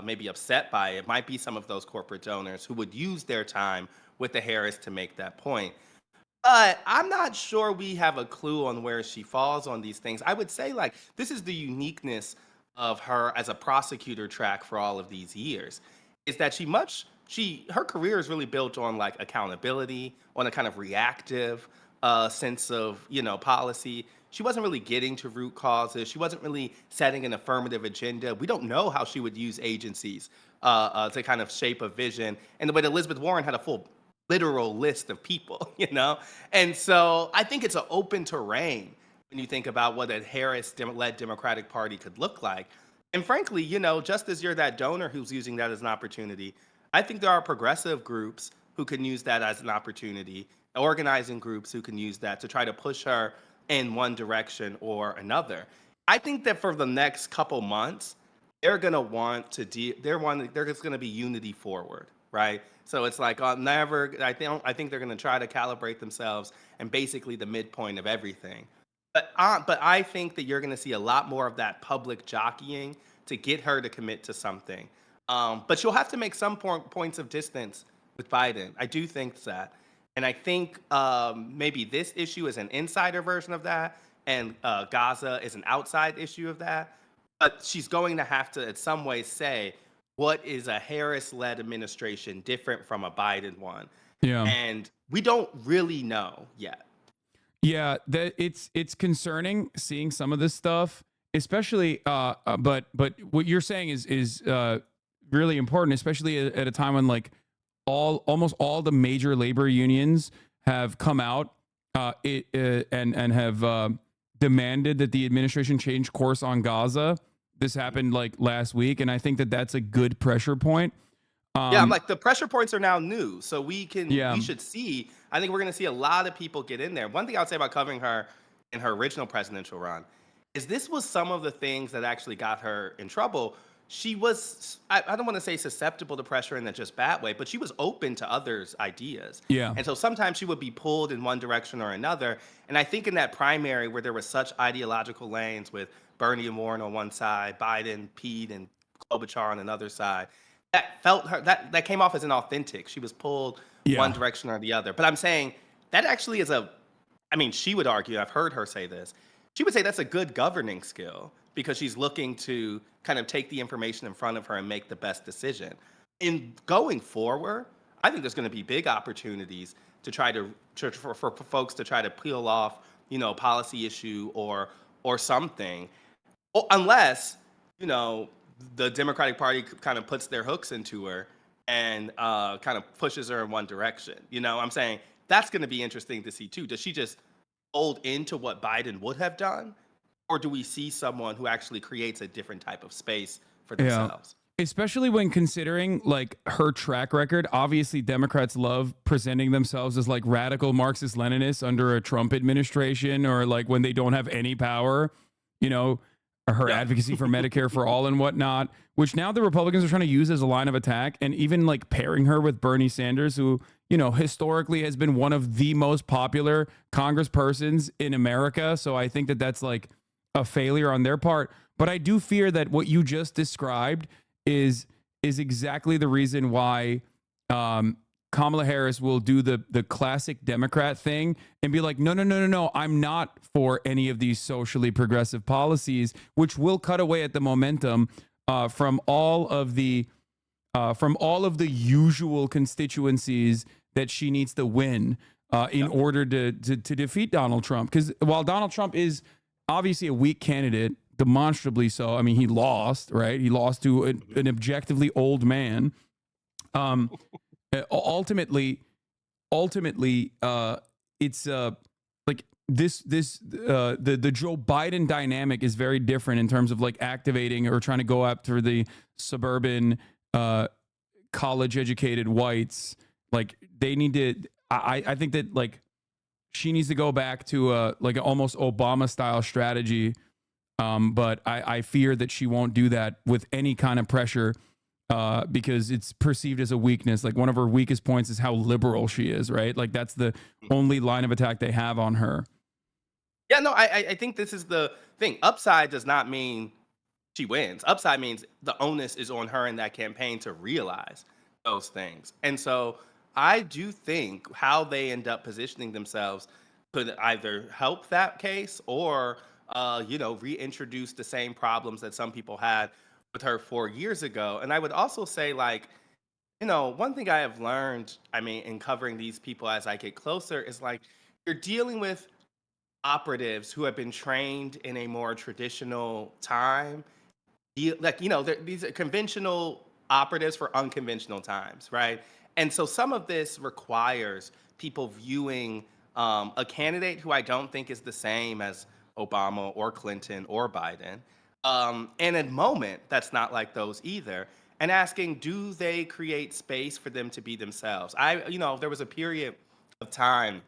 maybe upset by it might be some of those corporate donors who would use their time with the Harris to make that point. But I'm not sure we have a clue on where she falls on these things. I would say, like, this is the uniqueness of her as a prosecutor track for all of these years, is that she much her career is really built on like accountability, on a kind of reactive sense of policy. She wasn't really getting to root causes. She wasn't really setting an affirmative agenda. We don't know how she would use agencies to kind of shape a vision. And the way that Elizabeth Warren had a full literal list of people, And so I think it's an open terrain when you think about what a Harris-led Democratic Party could look like. And frankly, just as you're that donor who's using that as an opportunity, I think there are progressive groups who can use that as an opportunity, organizing groups who can use that to try to push her in one direction or another. I think that for the next couple months, they're gonna want to there's gonna be unity forward, right? So it's like never. I think they're gonna try to calibrate themselves and basically the midpoint of everything. But I think that you're gonna see a lot more of that public jockeying to get her to commit to something. But you'll have to make some points of distance with Biden. I do think that. And I think maybe this issue is an insider version of that, and Gaza is an outside issue of that. But she's going to have to, in some way, say what is a Harris-led administration different from a Biden one, Yeah. and we don't really know yet. Yeah, that it's concerning seeing some of this stuff, especially but what you're saying is really important, especially at a time when like almost all the major labor unions have come out and have demanded that the administration change course on Gaza. This happened like last week, and I think that that's a good pressure point. Yeah, I'm like the pressure points are now new, so we Yeah. should see. I think we're going to see a lot of people get in there. One thing I would say about covering her in her original presidential run is this was some of the things that actually got her in trouble. She was, I don't want to say susceptible to pressure in a just bad way, but she was open to others' ideas. Yeah. And so sometimes she would be pulled in one direction or another. And I think in that primary where there were such ideological lanes with Bernie and Warren on one side, Biden, Pete, and Klobuchar on another side, that came off as inauthentic. She was pulled one Yeah. direction or the other. But I'm saying that actually is she would argue, I've heard her say this, she would say that's a good governing skill because she's looking to kind of take the information in front of her and make the best decision. In going forward, I think there's going to be big opportunities to try for folks to try to peel off, policy issue or something, unless, the Democratic Party kind of puts their hooks into her and kind of pushes her in one direction. I'm saying that's going to be interesting to see too. Does she just fold into what Biden would have done? Or do we see someone who actually creates a different type of space for themselves? Especially when considering like her track record. Obviously, Democrats love presenting themselves as like radical Marxist Leninists under a Trump administration, or like when they don't have any power, her advocacy for Medicare for all and whatnot, which now the Republicans are trying to use as a line of attack, and even like pairing her with Bernie Sanders, who, historically has been one of the most popular congresspersons in America. So I think that that's like a failure on their part. But I do fear that what you just described is exactly the reason why Kamala Harris will do the classic Democrat thing and be like, no, I'm not for any of these socially progressive policies, which will cut away at the momentum from all of the usual constituencies that she needs to win in order to defeat Donald Trump. Because while Donald Trump is obviously a weak candidate, demonstrably so. I mean, he lost, right? He lost to an objectively old man. Ultimately, it's like the Joe Biden dynamic is very different in terms of like activating or trying to go after the suburban college educated whites. Like they need to. I think that like she needs to go back to like an almost Obama style strategy. But I fear that she won't do that with any kind of pressure because it's perceived as a weakness. Like one of her weakest points is how liberal she is, right? Like that's the only line of attack they have on her. Yeah, no, I think this is the thing. Upside does not mean she wins. Upside means the onus is on her in that campaign to realize those things. And so I do think how they end up positioning themselves could either help that case or reintroduce the same problems that some people had with her 4 years ago. And I would also say, like, One thing I have learned, I mean, in covering these people as I get closer is like you're dealing with operatives who have been trained in a more traditional time. These are conventional operatives for unconventional times, right? And so some of this requires people viewing a candidate who I don't think is the same as Obama or Clinton or Biden, in a moment that's not like those either, and asking, do they create space for them to be themselves? There was a period of time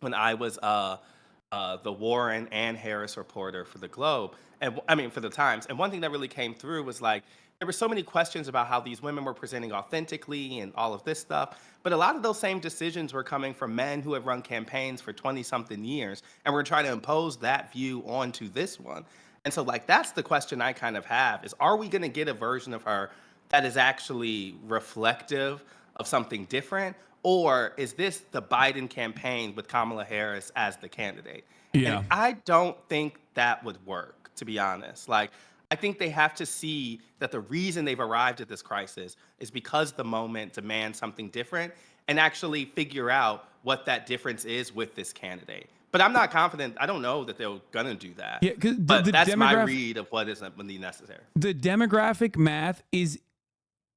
when I was the Warren and Harris reporter for the Globe, and I mean for the Times. And one thing that really came through was like there were so many questions about how these women were presenting authentically and all of this stuff. But a lot of those same decisions were coming from men who have run campaigns for 20 something years and were trying to impose that view onto this one. And so, like, that's the question I kind of have is, are we going to get a version of her that is actually reflective of something different? Or is this the Biden campaign with Kamala Harris as the candidate? And Yeah. I don't think that would work, to be honest. Like, I think they have to see that the reason they've arrived at this crisis is because the moment demands something different and actually figure out what that difference is with this candidate. But I'm not confident. I don't know that they're going to do that. Yeah, because But that's my read of what is necessary. the demographic math is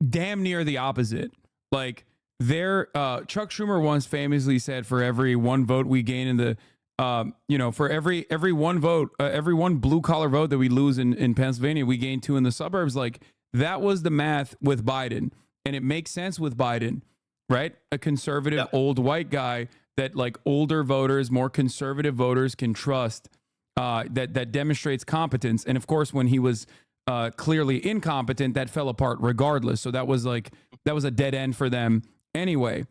damn near the opposite. Like Chuck Schumer once famously said, for every one vote we gain in the for every one vote, every one blue collar vote that we lose in Pennsylvania, we gain two in the suburbs. Like that was the math with Biden, and it makes sense with Biden, right? A conservative Yep. old white guy that like older voters, more conservative voters can trust, that demonstrates competence. And of course, when he was clearly incompetent, that fell apart regardless. So that was a dead end for them anyway.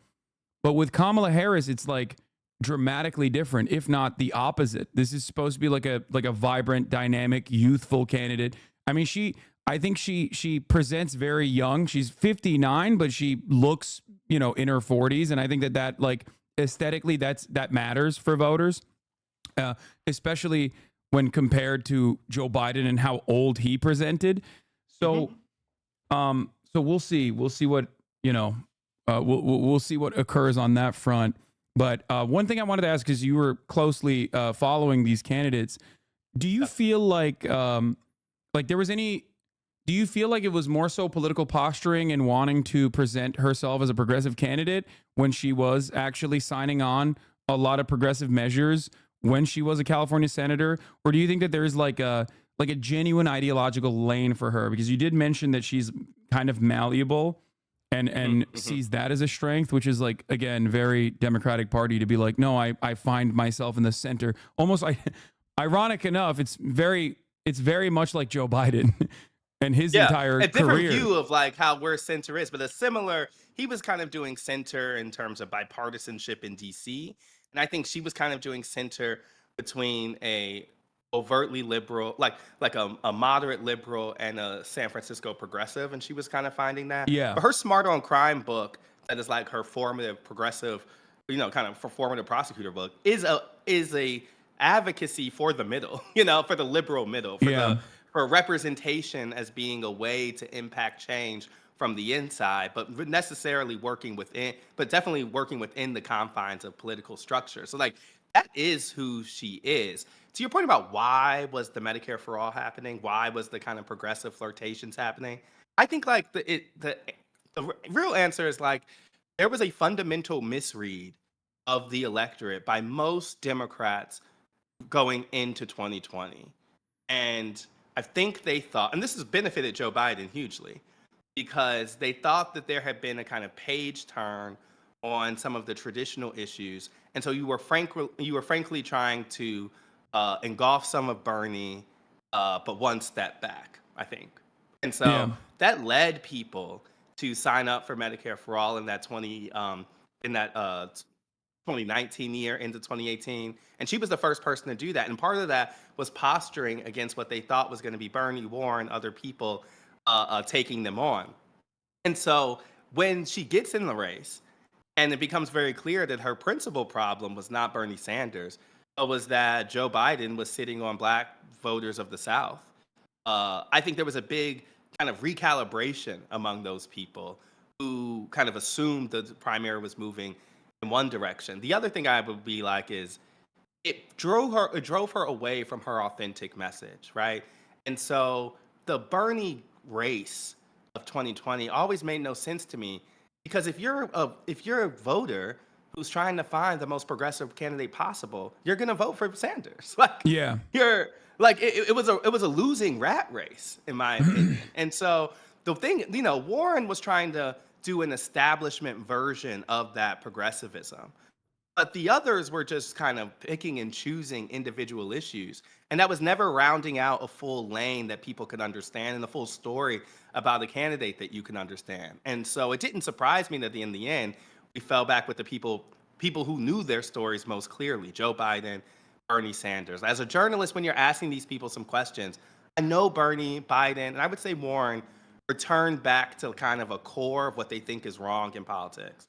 But with Kamala Harris, it's like dramatically different, if not the opposite. This is supposed to be like a vibrant, dynamic, youthful candidate. I mean, I think she presents very young. She's 59, but she looks, in her 40s, and I think that like aesthetically that matters for voters, especially when compared to Joe Biden and how old he presented. So, Mhm. so we'll see. We'll see what we'll see what occurs on that front. But one thing I wanted to ask, because you were closely following these candidates, do you feel like there was any? Do you feel like it was more so political posturing and wanting to present herself as a progressive candidate when she was actually signing on a lot of progressive measures when she was a California senator? Or do you think that there's like a genuine ideological lane for her? Because you did mention that she's kind of malleable and Mhm. Mhm. sees that as a strength, which is like, again, very Democratic Party to be like, no, I find myself in the center. Almost like ironic enough, it's very much like Joe Biden and his Yeah, entire a different career. view of like how where center is, but a similar. He was kind of doing center in terms of bipartisanship in DC, and I think she was kind of doing center between a overtly liberal, like a moderate liberal and a San Francisco progressive, and she was kind of finding that. Yeah. But her Smart on Crime book, that is like her formative progressive, kind of formative prosecutor book, is a advocacy for the middle, for the liberal middle, Yeah. for representation as being a way to impact change from the inside, but necessarily but definitely working within the confines of political structure. So, like, that is who she is. To your point about why was the Medicare for All happening? Why was the kind of progressive flirtations happening? I think like the real answer is like there was a fundamental misread of the electorate by most Democrats going into 2020. And I think they thought, and this has benefited Joe Biden hugely, because they thought that there had been a kind of page turn on some of the traditional issues, and so you were frankly trying to engulf some of Bernie, but one step back, I think, and Yeah. so that led people to sign up for Medicare for All in that 2019 year into 2018. And she was the first person to do that. And part of that was posturing against what they thought was going to be Bernie, Warren, other people taking them on. And so when she gets in the race, and it becomes very clear that her principal problem was not Bernie Sanders, but was that Joe Biden was sitting on black voters of the South. I think there was a big kind of recalibration among those people who kind of assumed the primary was moving in one direction. The other thing I would be like is it drove her away from her authentic message, right? And so the Bernie race of 2020 always made no sense to me because if you're a voter who's trying to find the most progressive candidate possible, you're going to vote for Sanders. Like Yeah. you're like it was a losing rat race in my opinion. And so the thing, Warren was trying to do an establishment version of that progressivism. But the others were just kind of picking and choosing individual issues. And that was never rounding out a full lane that people could understand and the full story about a candidate that you can understand. And so it didn't surprise me that in the end, we fell back with the people who knew their stories most clearly, Joe Biden, Bernie Sanders. As a journalist, when you're asking these people some questions, I know Bernie, Biden, and I would say Warren returned back to kind of a core of what they think is wrong in politics.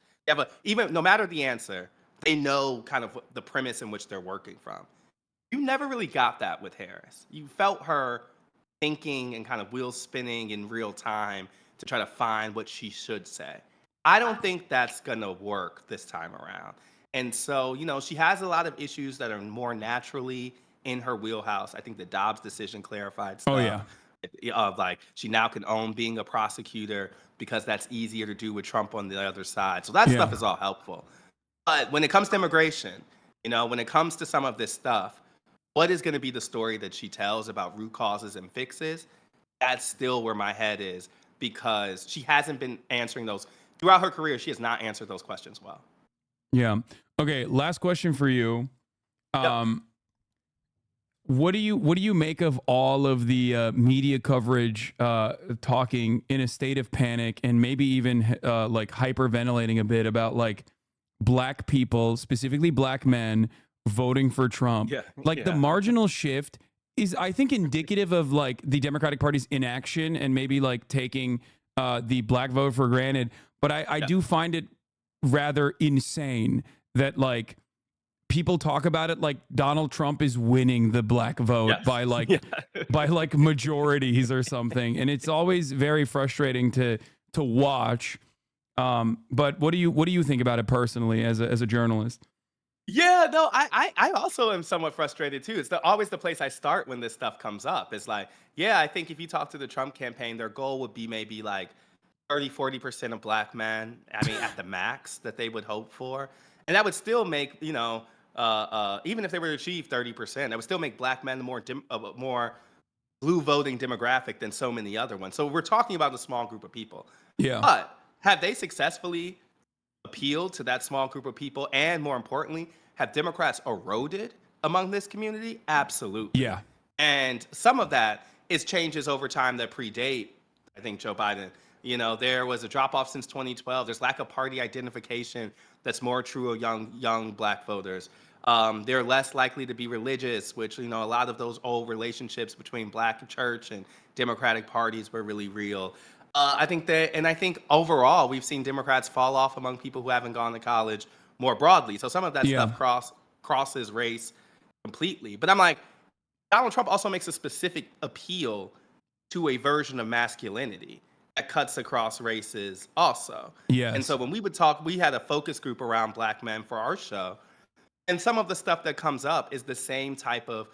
Even no matter the answer, they know kind of the premise in which they're working from. You never really got that with Harris. You felt her thinking and kind of wheels spinning in real time to try to find what she should say. I don't think that's going to work this time around. And so, she has a lot of issues that are more naturally in her wheelhouse. I think the Dobbs decision clarified Oh stuff. yeah. Of like she now can own being a prosecutor because that's easier to do with Trump on the other side. So that Yeah. stuff is all helpful. But when it comes to immigration, when it comes to some of this stuff, what is going to be the story that she tells about root causes and fixes? That's still where my head is because she hasn't been answering those throughout her career. She has not answered those questions well. Yeah. Okay. Last question for you. Yep. What do you make of all of the media coverage talking in a state of panic and maybe even like hyperventilating a bit about like black people, specifically black men, voting for Trump? Yeah. Like the Yeah. marginal shift is, I think, indicative of like the Democratic Party's inaction and maybe like taking the black vote for granted. But I Yeah. do find it rather insane that like people talk about it like Donald Trump is winning the black vote Yes. by like Yeah. by like majorities or something, and it's always very frustrating to watch. But what do you think about it personally as a journalist? Yeah, no, I also am somewhat frustrated too. It's always the place I start when this stuff comes up. It's like, yeah, I think if you talk to the Trump campaign, their goal would be maybe like 30-40% of black men, I mean, at the max that they would hope for. And that would still make, even if they were to achieve 30%, that would still make black men more blue voting demographic than so many other ones. So we're talking about a small group of people. Yeah, But have they successfully appealed to that small group of people? And more importantly, have Democrats eroded among this community? Absolutely. yeah, And some of that is changes over time that predate, I think, Joe Biden. There was a drop off since 2012. There's lack of party identification that's more true of young black voters. They're less likely to be religious, which, a lot of those old relationships between black church and Democratic parties were really real. I think overall, we've seen Democrats fall off among people who haven't gone to college more broadly. So some of that yeah, stuff crosses race completely. But I'm like, Donald Trump also makes a specific appeal to a version of masculinity that cuts across races also. And yes, so when we would talk, we had a focus group around black men for our show. And some of the stuff that comes up is the same type of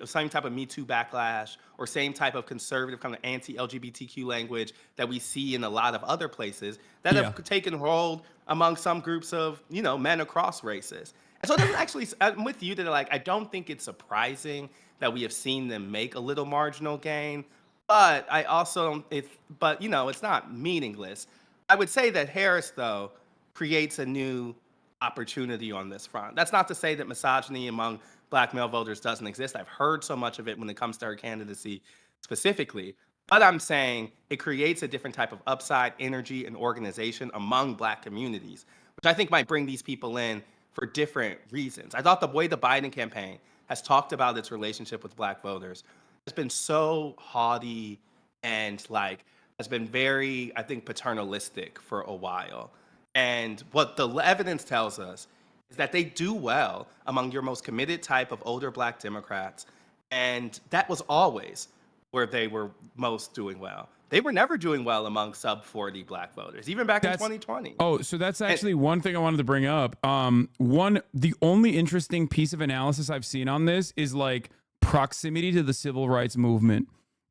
same type of Me Too backlash or same type of conservative kind of anti-LGBTQ language that we see in a lot of other places that yeah, have taken hold among some groups of, men across races. And so it doesn't actually, I'm with you that like, I don't think it's surprising that we have seen them make a little marginal gain, but I also don't, it's not meaningless. I would say that Harris, though, creates a new opportunity on this front. That's not to say that misogyny among black male voters doesn't exist. I've heard so much of it when it comes to her candidacy specifically. But I'm saying it creates a different type of upside, energy, and organization among black communities, which I think might bring these people in for different reasons. I thought the way the Biden campaign has talked about its relationship with black voters has been so haughty and like has been very, I think, paternalistic for a while. And what the evidence tells us is that they do well among your most committed type of older black Democrats. And that was always where they were most doing well. they were never doing well among sub 40 black voters, even back in 2020. Oh, so that's And actually one thing I wanted to bring up. The only interesting piece of analysis I've seen on this is like proximity to the civil rights movement.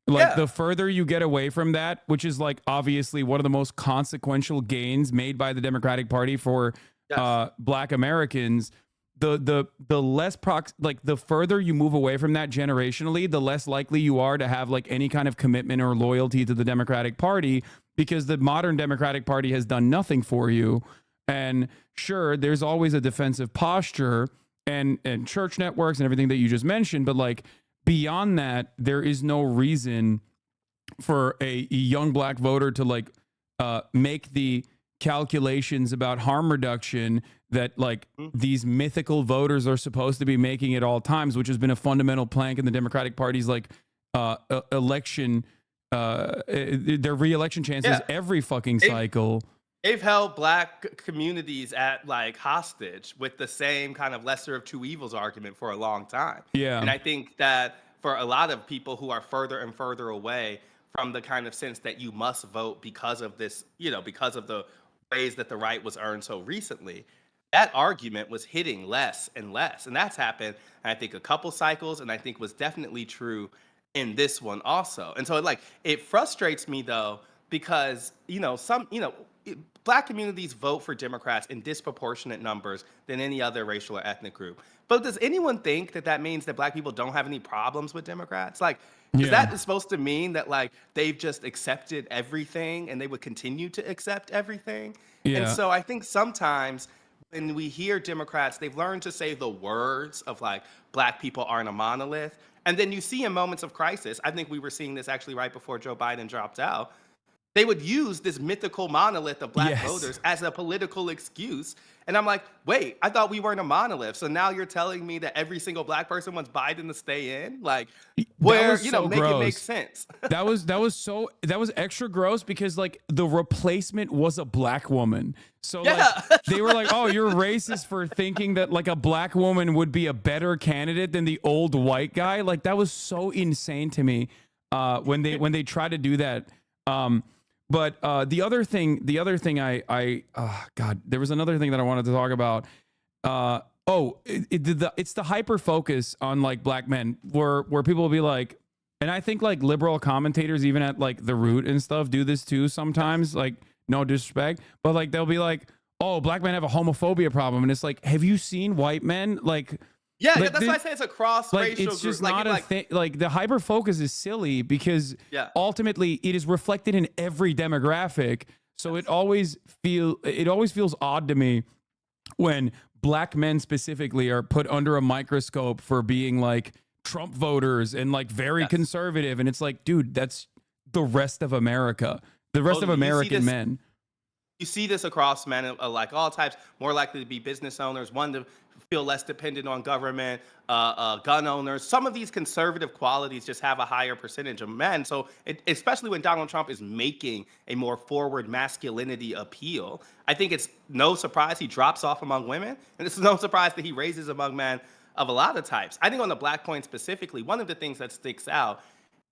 Like yeah, the further you get away from that, which is like obviously one of the most consequential gains made by the Democratic Party for yes. black Americans, the less like the further you move away from that generationally, the less likely you are to have like any kind of commitment or loyalty to the Democratic Party, because the modern Democratic Party has done nothing for you. And sure, there's always a defensive posture and church networks and everything that you just mentioned, but like beyond that, there is no reason for a young black voter to like make the calculations about harm reduction that like Mhm. these mythical voters are supposed to be making at all times, which has been a fundamental plank in the Democratic Party's like election, their re-election chances Yeah. every fucking They've, cycle. they've held black communities at like hostage with the same kind of lesser of two evils argument for a long time. Yeah. And I think that for a lot of people who are further and further away from the kind of sense that you must vote because of this, because of the ways that the right was earned so recently, that argument was hitting less and less. And that's happened, I think, a couple cycles, and I think was definitely true in this one also. And so it frustrates me though, because, black communities vote for Democrats in disproportionate numbers than any other racial or ethnic group. But does anyone think that that means that black people don't have any problems with Democrats? Like, is Yeah. that supposed to mean that like they've just accepted everything and they would continue to accept everything? And Yeah. so I think sometimes when we hear Democrats, they've learned to say the words of like black people aren't a monolith. And then you see in moments of crisis, I think we were seeing this actually right before Joe Biden dropped out, they would use this mythical monolith of black Yes. voters as a political excuse. And I'm like, wait, I thought we weren't a monolith. So now you're telling me that every single black person wants Biden to stay in? Like, That where, was so make it make gross. sense. That was extra gross because like the replacement was a black woman. So like Yeah. they were like, "Oh, you're racist for thinking that like a black woman would be a better candidate than the old white guy." Like that was so insane to me when they try to do that. But the other thing I God, there was another thing that I wanted to talk about. It's the hyper focus on like black men where people will be like, and I think like liberal commentators even at like The Root and stuff do this too sometimes, like no disrespect, but like they'll be like, oh, black men have a homophobia problem, and it's like, have you seen white men like Yeah, like that's why I say it's a cross like racial it's group. just not a thing. Like the hyper focus is silly because Yeah. ultimately it is reflected in every demographic. So it always feels odd to me when black men specifically are put under a microscope for being like Trump voters and like very Yes. conservative, and it's like, dude, that's the rest of America, the rest of Totally. American men. You see this across men of like all types, more likely to be business owners, one to feel less dependent on government, gun owners. Some of these conservative qualities just have a higher percentage of men. So, especially when Donald Trump is making a more forward masculinity appeal, I think it's no surprise he drops off among women. And it's no surprise that he raises among men of a lot of types. I think on the black point specifically, one of the things that sticks out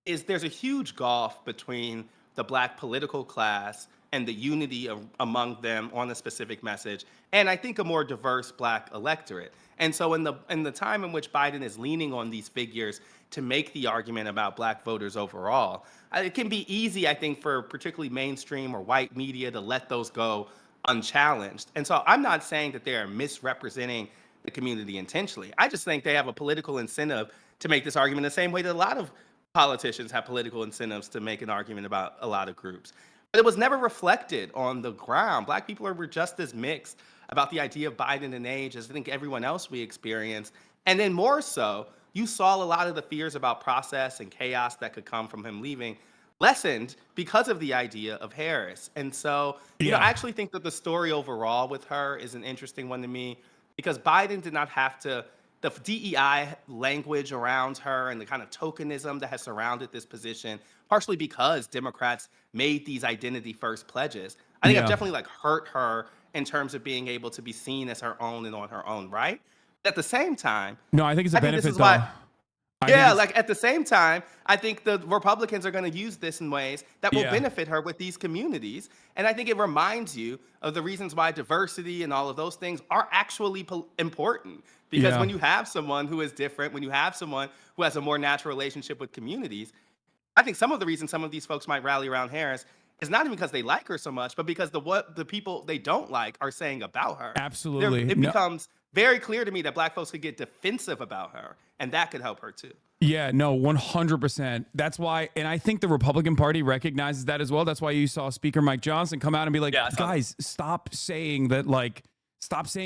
is there's a huge gulf between the black political class and the unity among them on a specific message, and I think a more diverse black electorate. And so in the time in which Biden is leaning on these figures to make the argument about black voters overall, it can be easy, I think, for particularly mainstream or white media to let those go unchallenged. And so I'm not saying that they are misrepresenting the community intentionally. I just think they have a political incentive to make this argument the same way that a lot of politicians have political incentives to make an argument about a lot of groups. But it was never reflected on the ground. Black people were just as mixed about the idea of Biden and age as I think everyone else we experienced. And then more so, you saw a lot of the fears about process and chaos that could come from him leaving lessened because of the idea of Harris. And so, Yeah. I actually think that the story overall with her is an interesting one to me because Biden did not have to, the DEI language around her and the kind of tokenism that has surrounded this position, partially because Democrats made these identity first pledges, I think have Yeah. definitely like hurt her in terms of being able to be seen as her own and on her own, right? At the same time, No, I think it's a I think this benefit is though. why I think Yeah, it's like at the same time, I think the Republicans are going to use this in ways that will yeah, benefit her with these communities. And I think it reminds you of the reasons why diversity and all of those things are actually important. Because yeah, when you have someone who is different, when you have someone who has a more natural relationship with communities, I think some of the reasons some of these folks might rally around Harris is not even because they like her so much, but because what the people they don't like are saying about her. absolutely. It No, becomes very clear to me that black folks could get defensive about her, and that could help her too. yeah, no, 100%. That's why, and I think the Republican Party recognizes that as well. That's why you saw Speaker Mike Johnson come out and be like, Yeah, I saw that. guys, stop saying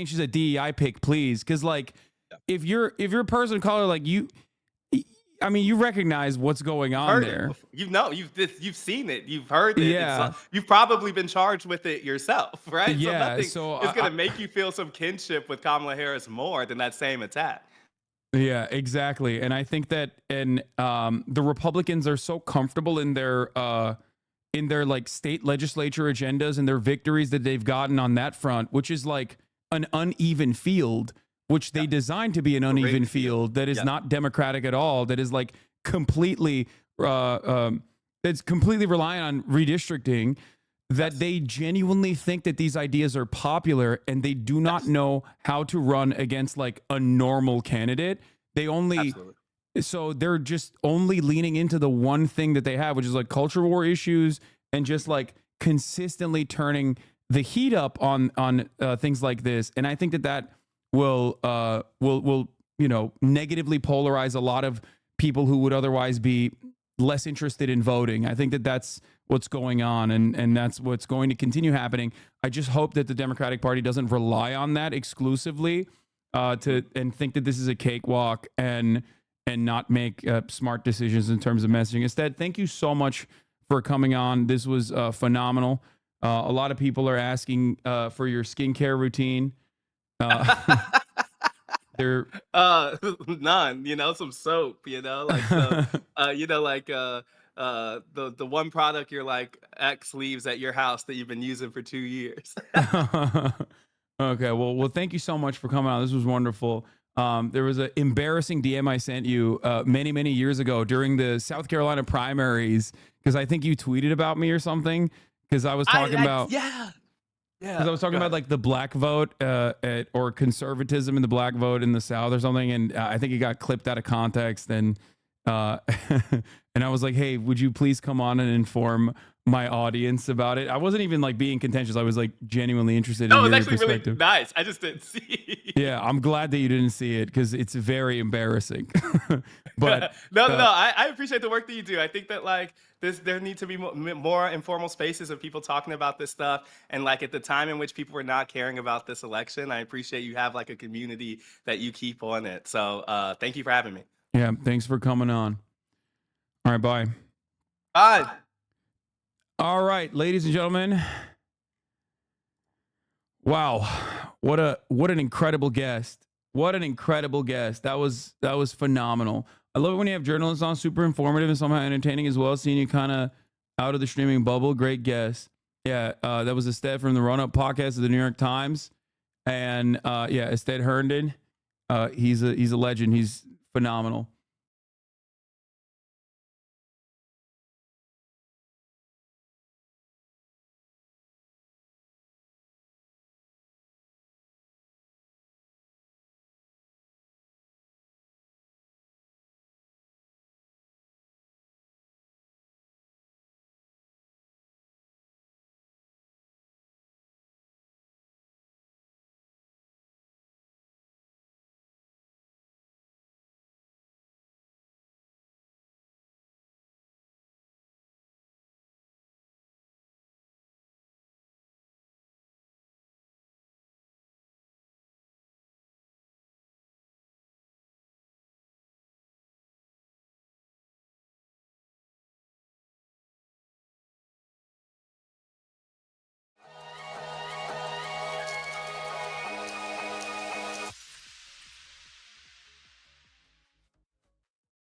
she's a DEI pick, please. Cause like, Yeah. if you're a person of color, like I mean, you recognize what's going You've on heard it there. before. You've seen it. You've heard it. Yeah. You've probably been charged with it yourself, right? So Yeah. nothing So is going to make you feel some kinship with Kamala Harris more than that same attack. yeah, exactly. And I think that the Republicans are so comfortable in their like state legislature agendas and their victories that they've gotten on that front, which is like an uneven field, which they Yeah. designed to be an A uneven rigged field. field that is Yeah. not democratic at all, that is like completely that's completely reliant on redistricting, that Yes. they genuinely think that these ideas are popular and they do not Yes. know how to run against like a normal candidate. They only Absolutely. so they're just only leaning into the one thing that they have, which is like culture war issues and just like consistently turning the heat up on things like this. And I think that that will negatively polarize a lot of people who would otherwise be less interested in voting. I think that that's what's going on, and that's what's going to continue happening. I just hope that the Democratic Party doesn't rely on that exclusively to and think that this is a cakewalk and not make smart decisions in terms of messaging. Instead, thank you so much for coming on. This was phenomenal. A lot of people are asking for your skincare routine. They're None, some soap, like so, the one product your like ex leaves at your house that you've been using for 2 years. okay. Well, thank you so much for coming on. This was wonderful. There was an embarrassing DM I sent you many years ago during the South Carolina primaries because I think you tweeted about me or something because I was talking about Yeah, because I was talking go about ahead. like the black vote or conservatism in the black vote in the South or something, and I think it got clipped out of context and and I was like, hey, would you please come on and inform my audience about it? I wasn't even like being contentious. I was like genuinely interested No, in it was your actually really perspective. nice. I just didn't see. Yeah, I'm glad that you didn't see it because it's very embarrassing. But No. I appreciate the work that you do. I think that like there need to be more informal spaces of people talking about this stuff. And like at the time in which people were not caring about this election, I appreciate you have like a community that you keep on it. So thank you for having me. yeah, thanks for coming on. All right, bye. Bye. All right, ladies and gentlemen. Wow, what an incredible guest. What an incredible guest. That was phenomenal. I love it when you have journalists on, super informative and somehow entertaining as well. Seeing you kind of out of the streaming bubble. Great guest. Yeah, that was Ested from the Run Up podcast of the New York Times. And yeah, Ested Herndon. He's a legend. He's phenomenal.